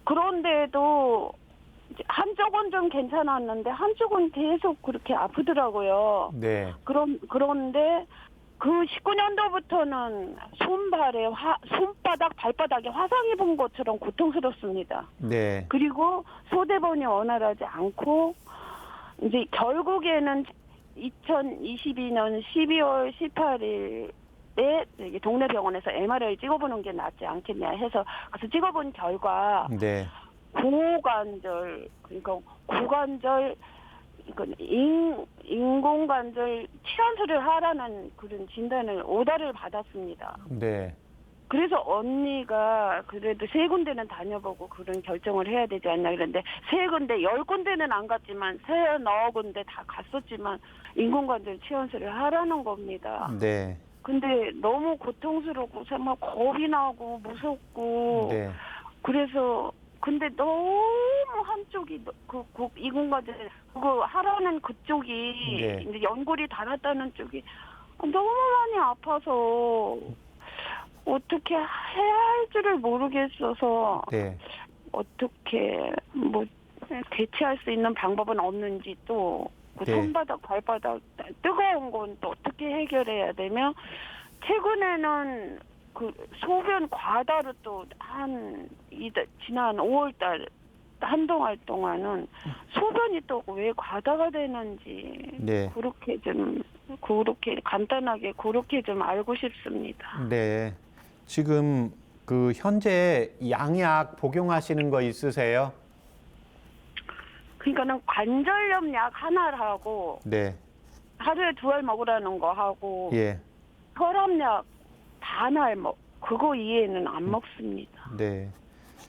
그런데도 한쪽은 좀 괜찮았는데 한쪽은 계속 그렇게 아프더라고요. 네. 그런데 그 19년도부터는 손바닥, 발바닥에 화상 입은 것처럼 고통스럽습니다. 네. 그리고 소대본이 원활하지 않고 이제 결국에는 2022년 12월 18일에 동네 병원에서 MRI 찍어보는 게 낫지 않겠냐 해서 가서 찍어본 결과 네. 고관절, 그러니까 고관절 인공관절 치환술을 하라는 그런 진단을 오다를 받았습니다. 네. 그래서 언니가 그래도 3군데는 다녀보고 그런 결정을 해야 되지 않냐 그랬는데 3군데, 10군데는 안 갔지만 3-4군데 다 갔었지만 인공관절 치환술을 하라는 겁니다. 네. 근데 너무 고통스럽고 막 겁이 나고 무섭고 네. 그래서 근데 너무 한쪽이 이공관절 그거 하라는 그쪽이 네. 이제 연골이 닳았다는 쪽이 너무 많이 아파서 어떻게 해야 할 줄을 모르겠어서 네. 어떻게 뭐 대체할 수 있는 방법은 없는지 또 그 네. 손바닥 발바닥 뜨거운 건 또 어떻게 해결해야 되며 최근에는 그 소변 과다로 또 지난 5월달 한동안 동안은 소변이 또 왜 과다가 되는지 네. 그렇게 간단하게 그렇게 좀 알고 싶습니다. 네. 지금 그 현재 양약 복용하시는 거 있으세요? 그러니까는 관절염 약 하나를 하고 네. 하루에 2알 먹으라는 거 하고 예. 혈압약 반알 그거 이외에는 안 먹습니다. 네.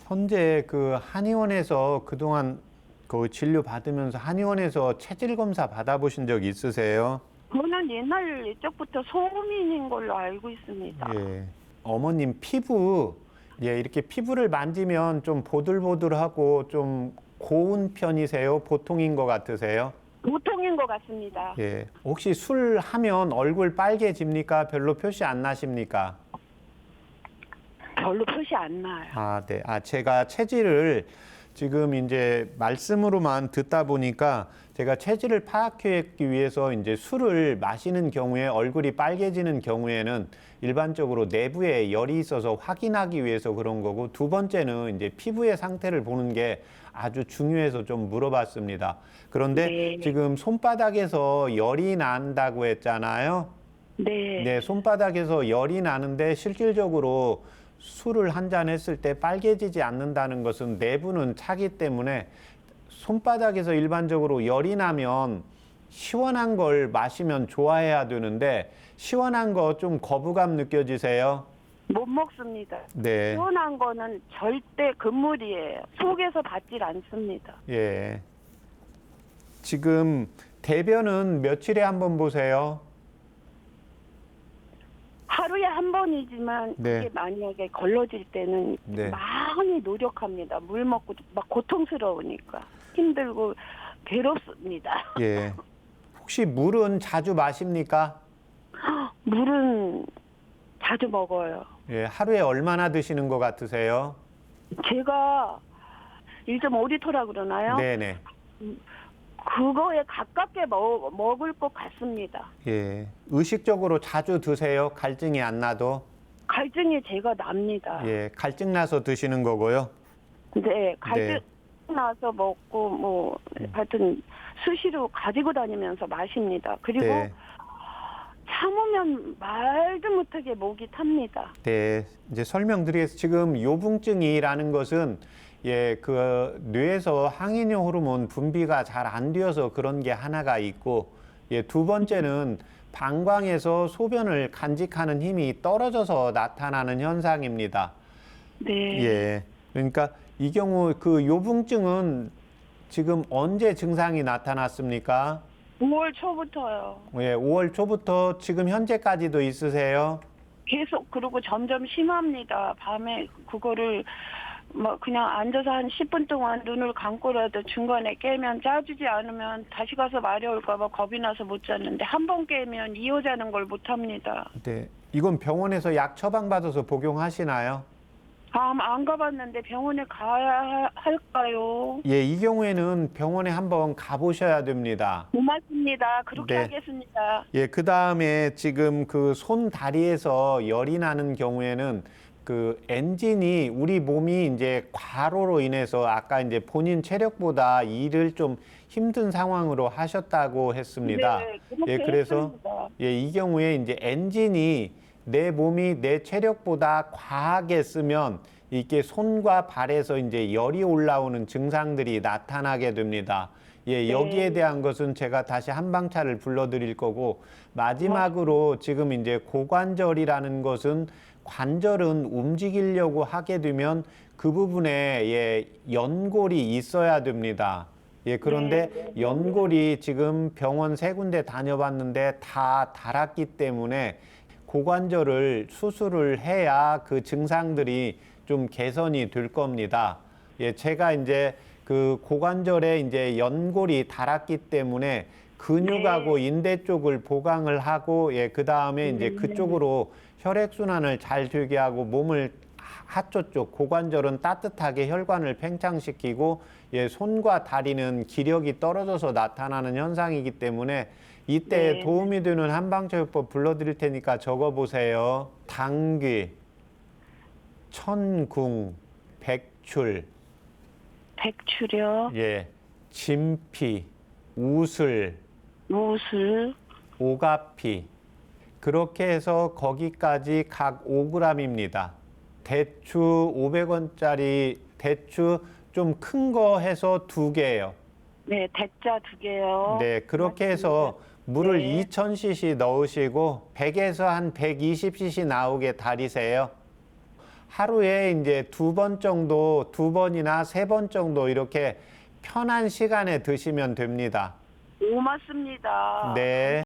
현재 그 한의원에서 그동안 그 진료 받으면서 한의원에서 체질 검사 받아보신 적 있으세요? 저는 옛날 예적부터 소민인 걸로 알고 있습니다. 예. 어머님 피부, 예, 이렇게 피부를 만지면 좀 보들보들하고 좀 고운 편이세요? 보통인 것 같으세요? 보통인 것 같습니다. 예. 혹시 술 하면 얼굴 빨개집니까? 별로 표시 안 나십니까? 별로 표시 안 나요. 아, 네. 아, 제가 체질을 지금 이제 말씀으로만 듣다 보니까 제가 체질을 파악하기 위해서 이제 술을 마시는 경우에 얼굴이 빨개지는 경우에는 일반적으로 내부에 열이 있어서 확인하기 위해서 그런 거고, 두 번째는 이제 피부의 상태를 보는 게 아주 중요해서 좀 물어봤습니다. 그런데 네. 지금 손바닥에서 열이 난다고 했잖아요. 네. 네, 손바닥에서 열이 나는데 실질적으로 술을 한 잔 했을 때 빨개지지 않는다는 것은 내부는 차기 때문에 손바닥에서 일반적으로 열이 나면 시원한 걸 마시면 좋아해야 되는데 시원한 거 좀 거부감 느껴지세요? 못 먹습니다. 네. 시원한 거는 절대 금물이에요. 속에서 받질 않습니다. 예. 지금 대변은 며칠에 한 번 보세요? 하루에 한 번이지만 네. 그게 만약에 걸러질 때는 네. 많이 노력합니다. 물 먹고 막 고통스러우니까 힘들고 괴롭습니다. 예. 혹시 물은 자주 마십니까? 물은 자주 먹어요. 예. 하루에 얼마나 드시는 것 같으세요? 제가 1.5리터라 그러나요? 네네. 그거에 가깝게 먹을 것 같습니다. 예. 의식적으로 자주 드세요? 갈증이 안 나도? 갈증이 제가 납니다. 예. 갈증 나서 드시는 거고요. 네, 갈증 네. 나서 먹고 하여튼 수시로 가지고 다니면서 마십니다. 그리고 네. 참으면 말도 못하게 목이 탑니다. 네. 이제 설명드리겠습니다. 지금 요붕증이라는 것은 그 뇌에서 항이뇨 호르몬 분비가 잘 안 되어서 그런 게 하나가 있고, 두 번째는 방광에서 소변을 간직하는 힘이 떨어져서 나타나는 현상입니다. 네. 예. 그러니까 이 경우 그 요붕증은 지금 언제 증상이 나타났습니까? 5월 초부터요. 예, 5월 초부터 지금 현재까지도 있으세요? 계속 그러고 점점 심합니다. 밤에 그거를 그냥 앉아서 한 10분 동안 눈을 감고라도 중간에 깨면 짜주지 않으면 다시 가서 마려울까 봐 겁이 나서 못 잤는데 한 번 깨면 이어자는 걸 못 합니다. 네. 이건 병원에서 약 처방받아서 복용하시나요? 안 가봤는데 병원에 가야 할까요? 예, 이 경우에는 병원에 한번 가보셔야 됩니다. 고맙습니다. 그렇게 네. 하겠습니다. 예, 그 다음에 지금 그 손 다리에서 열이 나는 경우에는 그 엔진이 우리 몸이 이제 과로로 인해서 아까 이제 본인 체력보다 일을 좀 힘든 상황으로 하셨다고 했습니다. 네, 그렇게 예, 그래서 했습니다. 이 경우에 이제 엔진이 내 몸이 내 체력보다 과하게 쓰면 이게 손과 발에서 이제 열이 올라오는 증상들이 나타나게 됩니다. 예, 여기에 대한 것은 제가 다시 한방차를 불러드릴 거고, 마지막으로 지금 이제 고관절이라는 것은 관절은 움직이려고 하게 되면 그 부분에 연골이 있어야 됩니다. 예, 그런데 연골이 지금 병원 3군데 다녀봤는데 다 닳았기 때문에 고관절을 수술을 해야 그 증상들이 좀 개선이 될 겁니다. 예, 제가 이제 그 고관절에 이제 연골이 닳았기 때문에 근육하고 인대 쪽을 보강을 하고, 예, 그 다음에 이제 그쪽으로 혈액순환을 잘 되게 하고 몸을 하초 쪽 고관절은 따뜻하게 혈관을 팽창시키고, 예, 손과 다리는 기력이 떨어져서 나타나는 현상이기 때문에 이때 네. 도움이 되는 한방처요법 불러드릴 테니까 적어보세요. 당귀, 천궁, 백출, 백출요, 예, 진피, 우슬, 무술, 오가피. 그렇게 해서 거기까지 각 5g입니다. 대추 500원짜리 대추 좀 큰 거 해서 2개예요. 네, 대자 2개요. 네, 그렇게 해서 물을 네. 2000cc 넣으시고 100에서 한 120cc 나오게 달이세요. 하루에 이제 2번 정도, 2번이나 3번 정도 이렇게 편한 시간에 드시면 됩니다. 고맙습니다. 네.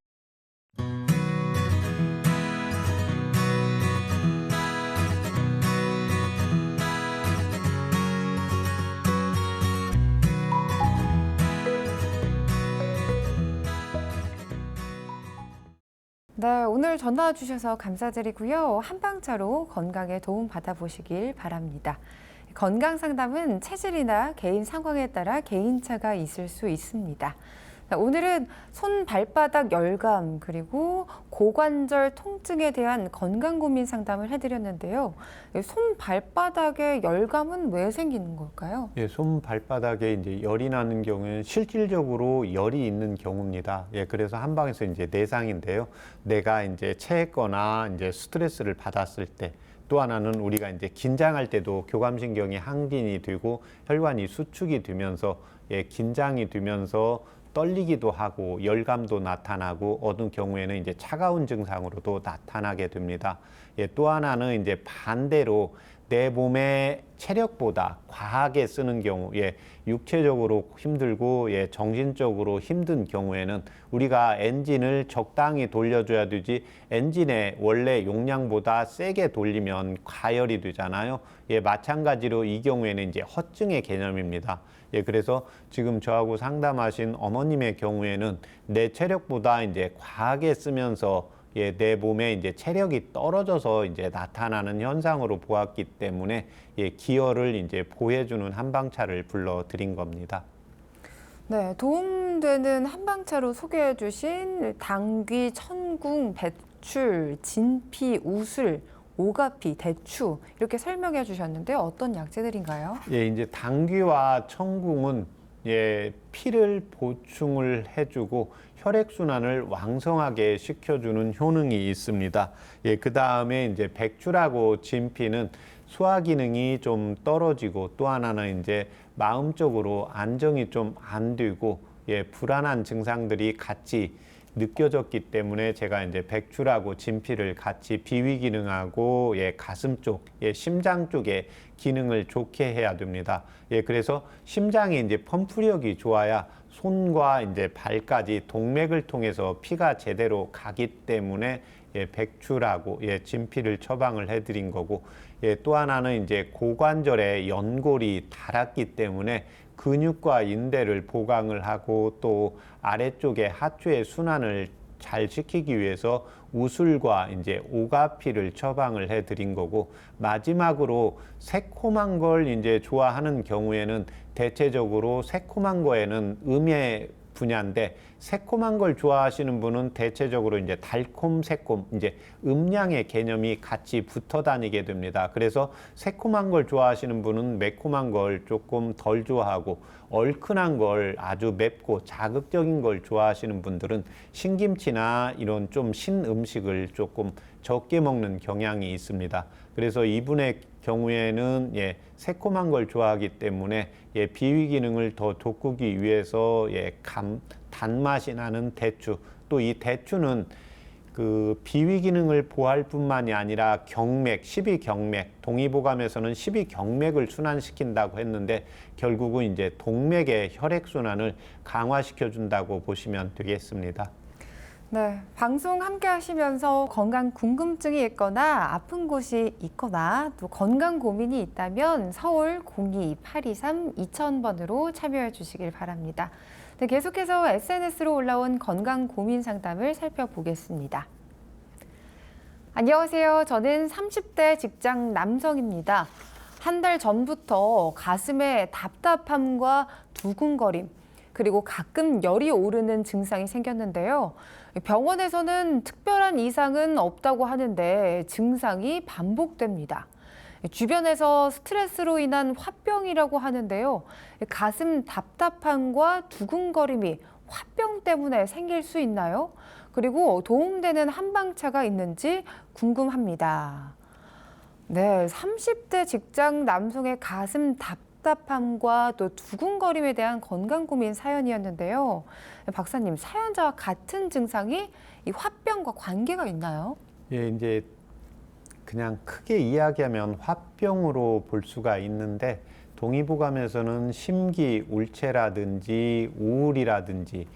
네, 오늘 전화 주셔서 감사드리고요. 한방차로 건강에 도움 받아보시길 바랍니다. 건강 상담은 체질이나 개인 상황에 따라 개인차가 있을 수 있습니다. 오늘은 손 발바닥 열감 그리고 고관절 통증에 대한 건강 고민 상담을 해드렸는데요. 손 발바닥에 열감은 왜 생기는 걸까요? 예, 손 발바닥에 이제 열이 나는 경우에는 실질적으로 열이 있는 경우입니다. 예, 그래서 한방에서 이제 내상인데요. 내가 이제 체했거나 이제 스트레스를 받았을 때, 또 하나는 우리가 이제 긴장할 때도 교감신경이 항진이 되고 혈관이 수축이 되면서, 예, 긴장이 되면서 떨리기도 하고 열감도 나타나고 어떤 경우에는 이제 차가운 증상으로도 나타나게 됩니다. 예, 또 하나는 이제 반대로 내 몸의 체력보다 과하게 쓰는 경우, 예, 육체적으로 힘들고, 예, 정신적으로 힘든 경우에는 우리가 엔진을 적당히 돌려줘야 되지, 엔진의 원래 용량보다 세게 돌리면 과열이 되잖아요. 예, 마찬가지로 이 경우에는 이제 허증의 개념입니다. 예, 그래서 지금 저하고 상담하신 어머님의 경우에는 내 체력보다 이제 과하게 쓰면서, 예, 내 몸에 이제 체력이 떨어져서 이제 나타나는 현상으로 보았기 때문에, 예, 기혈을 이제 보해주는 한방차를 불러드린 겁니다. 네, 도움되는 한방차로 소개해 주신 당귀, 천궁, 배출, 진피, 우술, 오가피, 대추 이렇게 설명해 주셨는데 어떤 약재들인가요? 예, 이제 당귀와 청궁은, 예, 피를 보충을 해주고 혈액순환을 왕성하게 시켜주는 효능이 있습니다. 예, 그 다음에 이제 백출하고 진피는 소화 기능이 좀 떨어지고, 또 하나는 이제 마음적으로 안정이 좀 안 되고, 예, 불안한 증상들이 같이 느껴졌기 때문에 제가 이제 백출하고 진피를 같이 비위 기능하고, 예, 가슴 쪽, 예, 심장 쪽에 기능을 좋게 해야 됩니다. 예, 그래서 심장이 이제 펌프력이 좋아야 손과 이제 발까지 동맥을 통해서 피가 제대로 가기 때문에, 예, 백출하고, 예, 진피를 처방을 해드린 거고, 예, 또 하나는 이제 고관절에 연골이 닳았기 때문에 근육과 인대를 보강을 하고 또 아래쪽에 하추의 순환을 잘 시키기 위해서 우술과 이제 오가피를 처방을 해드린 거고, 마지막으로 새콤한 걸 이제 좋아하는 경우에는 대체적으로 새콤한 거에는 음의 분야인데, 새콤한 걸 좋아하시는 분은 대체적으로 이제 달콤, 새콤, 이제 음량의 개념이 같이 붙어 다니게 됩니다. 그래서 새콤한 걸 좋아하시는 분은 매콤한 걸 조금 덜 좋아하고, 얼큰한 걸 아주 맵고 자극적인 걸 좋아하시는 분들은 신김치나 이런 좀 신음식을 조금 적게 먹는 경향이 있습니다. 그래서 이분의 경우에는, 예, 새콤한 걸 좋아하기 때문에, 예, 비위 기능을 더 돋구기 위해서, 예, 단맛이 나는 대추, 또 이 대추는 그 비위 기능을 보호할 뿐만이 아니라 경맥, 십이경맥, 동의보감에서는 십이경맥을 순환시킨다고 했는데 결국은 이제 동맥의 혈액순환을 강화시켜 준다고 보시면 되겠습니다. 네, 방송 함께 하시면서 건강 궁금증이 있거나 아픈 곳이 있거나 또 건강 고민이 있다면 서울 02-823-2000번으로 참여해 주시길 바랍니다. 네, 계속해서 SNS로 올라온 건강 고민 상담을 살펴보겠습니다. 안녕하세요. 저는 30대 직장 남성입니다. 한 달 전부터 가슴에 답답함과 두근거림, 그리고 가끔 열이 오르는 증상이 생겼는데요. 병원에서는 특별한 이상은 없다고 하는데 증상이 반복됩니다. 주변에서 스트레스로 인한 화병이라고 하는데요. 가슴 답답함과 두근거림이 화병 때문에 생길 수 있나요? 그리고 도움되는 한방차가 있는지 궁금합니다. 네, 30대 직장 남성의 가슴 답답함과 또 두근거림에 대한 건강 고민 사연이었는데요. 박사님, 사연자와 같은 증상이 이 화병과 관계가 있나요? 예, 이제 그냥 크게 이야기하면 화병으로 볼 수가 있는데 동의보감에서는 심기 울체라든지 우울이라든지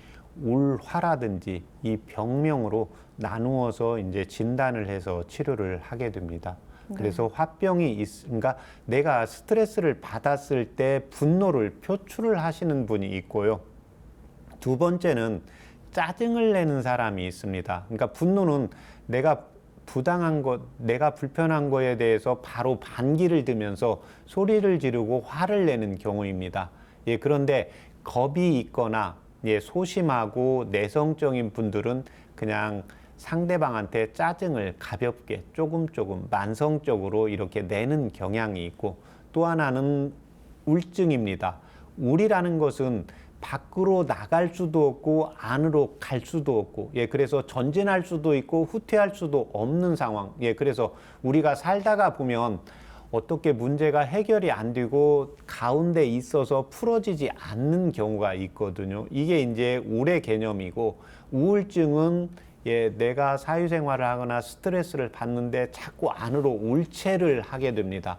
울화라든지 이 병명으로 나누어서 이제 진단을 해서 치료를 하게 됩니다. 그래서 화병이 그러니까 내가 스트레스를 받았을 때 분노를 표출을 하시는 분이 있고요. 두 번째는 짜증을 내는 사람이 있습니다. 그러니까 분노는 내가 부당한 것, 내가 불편한 거에 대해서 바로 반기를 들면서 소리를 지르고 화를 내는 경우입니다. 예, 그런데 겁이 있거나 소심하고 내성적인 분들은 그냥 상대방한테 짜증을 가볍게 조금 만성적으로 이렇게 내는 경향이 있고, 또 하나는 우울증입니다. 우울이라는 것은 밖으로 나갈 수도 없고 안으로 갈 수도 없고, 그래서 전진할 수도 있고 후퇴할 수도 없는 상황. 그래서 우리가 살다가 보면 어떻게 문제가 해결이 안 되고 가운데 있어서 풀어지지 않는 경우가 있거든요. 이게 이제 우울의 개념이고, 우울증은 내가 사회생활을 하거나 스트레스를 받는데 자꾸 안으로 울체를 하게 됩니다.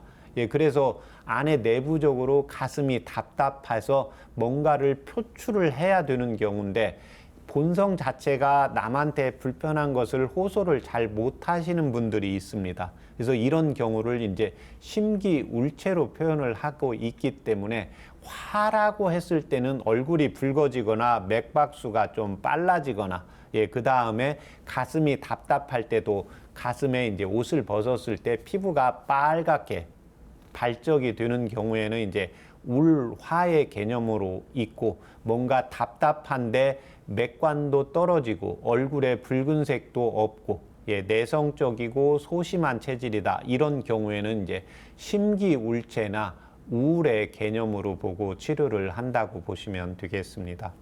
그래서 안에 내부적으로 가슴이 답답해서 뭔가를 표출을 해야 되는 경우인데, 본성 자체가 남한테 불편한 것을 호소를 잘 못하시는 분들이 있습니다. 그래서 이런 경우를 이제 심기울체로 표현을 하고 있기 때문에, 화라고 했을 때는 얼굴이 붉어지거나 맥박수가 좀 빨라지거나, 그 다음에 가슴이 답답할 때도 가슴에 이제 옷을 벗었을 때 피부가 빨갛게 발적이 되는 경우에는 이제 울화의 개념으로 있고, 뭔가 답답한데 맥관도 떨어지고 얼굴에 붉은색도 없고 내성적이고 소심한 체질이다, 이런 경우에는 이제 심기울체나 우울의 개념으로 보고 치료를 한다고 보시면 되겠습니다.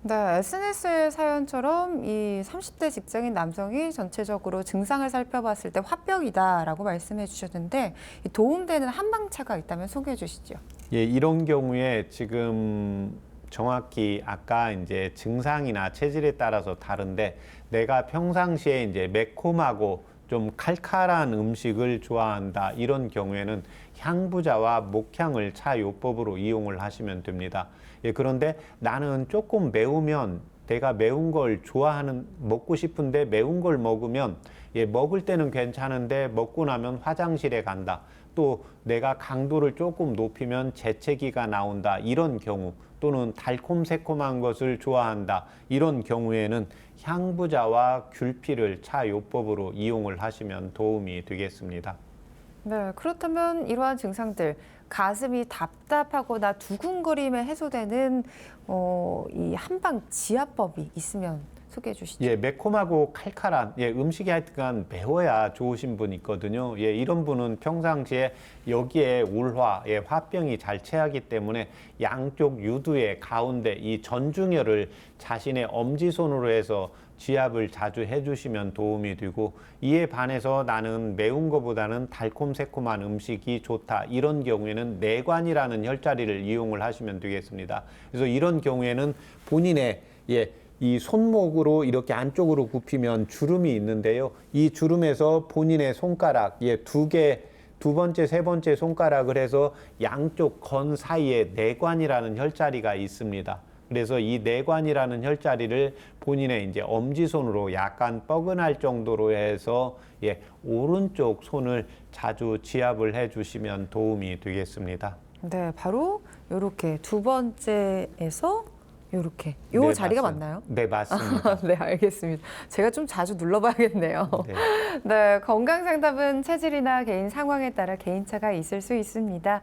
네, SNS의 사연처럼 이 30대 직장인 남성이 전체적으로 증상을 살펴봤을 때 화병이다라고 말씀해 주셨는데, 도움되는 한방차가 있다면 소개해 주시죠. 이런 경우에 지금 정확히 아까 이제 증상이나 체질에 따라서 다른데, 내가 평상시에 이제 매콤하고 좀 칼칼한 음식을 좋아한다, 이런 경우에는 향부자와 목향을 차요법으로 이용을 하시면 됩니다. 그런데 나는 조금 매우면, 내가 매운 걸 먹고 싶은데 매운 걸 먹으면 먹을 때는 괜찮은데 먹고 나면 화장실에 간다, 또 내가 강도를 조금 높이면 재채기가 나온다, 이런 경우, 또는 달콤새콤한 것을 좋아한다, 이런 경우에는 향부자와 귤피를 차요법으로 이용을 하시면 도움이 되겠습니다. 네, 그렇다면 이러한 증상들, 가슴이 답답하거나 두근거림에 해소되는 이 한방 지압법이 있으면 소개해 주시죠. 매콤하고 칼칼한 음식이 하여튼 매워야 좋으신 분 있거든요. 이런 분은 평상시에 여기에 울화, 화병이 잘 체하기 때문에 양쪽 유두의 가운데 이 전중혈을 자신의 엄지손으로 해서 지압을 자주 해주시면 도움이 되고, 이에 반해서 나는 매운 것보다는 달콤새콤한 음식이 좋다, 이런 경우에는 내관이라는 혈자리를 이용을 하시면 되겠습니다. 그래서 이런 경우에는 본인의 이 손목으로 이렇게 안쪽으로 굽히면 주름이 있는데요. 이 주름에서 본인의 손가락 두 번째, 세 번째 손가락을 해서 양쪽 건 사이에 내관이라는 혈자리가 있습니다. 그래서 이 내관이라는 혈자리를 본인의 이제 엄지손으로 약간 뻐근할 정도로 해서 오른쪽 손을 자주 지압을 해주시면 도움이 되겠습니다. 네, 바로 이렇게 두 번째에서 이렇게 요 네, 자리가 맞습니다. 맞나요? 네, 맞습니다. 네, 알겠습니다. 제가 좀 자주 눌러봐야겠네요. 네. 네, 건강 상담은 체질이나 개인 상황에 따라 개인차가 있을 수 있습니다.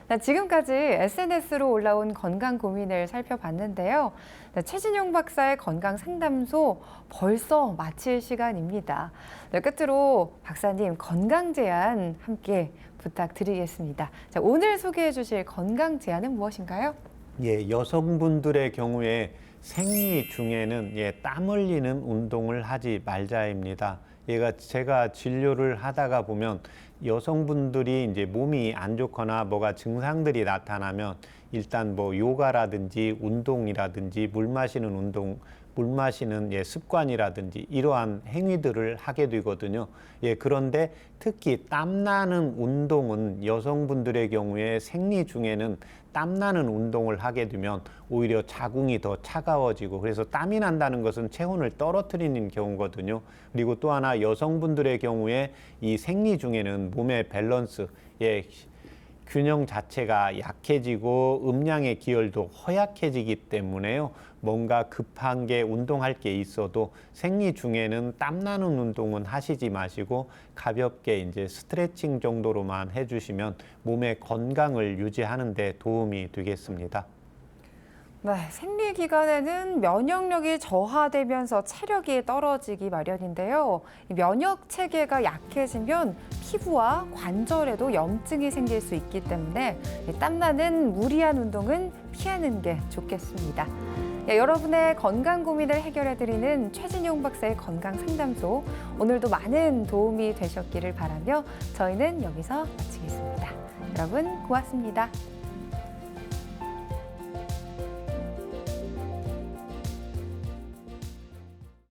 네, 지금까지 SNS로 올라온 건강 고민을 살펴봤는데요. 네, 최진용 박사의 건강 상담소 벌써 마칠 시간입니다. 네, 끝으로 박사님 건강 제안 함께 부탁드리겠습니다. 자, 오늘 소개해 주실 건강 제안은 무엇인가요? 여성분들의 경우에 생리 중에는 땀 흘리는 운동을 하지 말자입니다. 제가 진료를 하다가 보면 여성분들이 이제 몸이 안 좋거나 뭐가 증상들이 나타나면 일단 뭐 요가라든지 운동이라든지 물 마시는 운동, 물 마시는 습관이라든지 이러한 행위들을 하게 되거든요. 그런데 특히 땀나는 운동은 여성분들의 경우에 생리 중에는 땀나는 운동을 하게 되면 오히려 자궁이 더 차가워지고 그래서 땀이 난다는 것은 체온을 떨어뜨리는 경우거든요. 그리고 또 하나 여성분들의 경우에 이 생리 중에는 몸의 밸런스, 균형 자체가 약해지고 음양의 기혈도 허약해지기 때문에요. 뭔가 급한 게 운동할 게 있어도 생리 중에는 땀나는 운동은 하시지 마시고 가볍게 이제 스트레칭 정도로만 해주시면 몸의 건강을 유지하는 데 도움이 되겠습니다. 네, 생리 기간에는 면역력이 저하되면서 체력이 떨어지기 마련인데요. 이 면역 체계가 약해지면 피부와 관절에도 염증이 생길 수 있기 때문에 땀나는 무리한 운동은 피하는 게 좋겠습니다. 여러분의 건강 고민을 해결해드리는 최진용 박사의 건강 상담소, 오늘도 많은 도움이 되셨기를 바라며 저희는 여기서 마치겠습니다. 여러분 고맙습니다.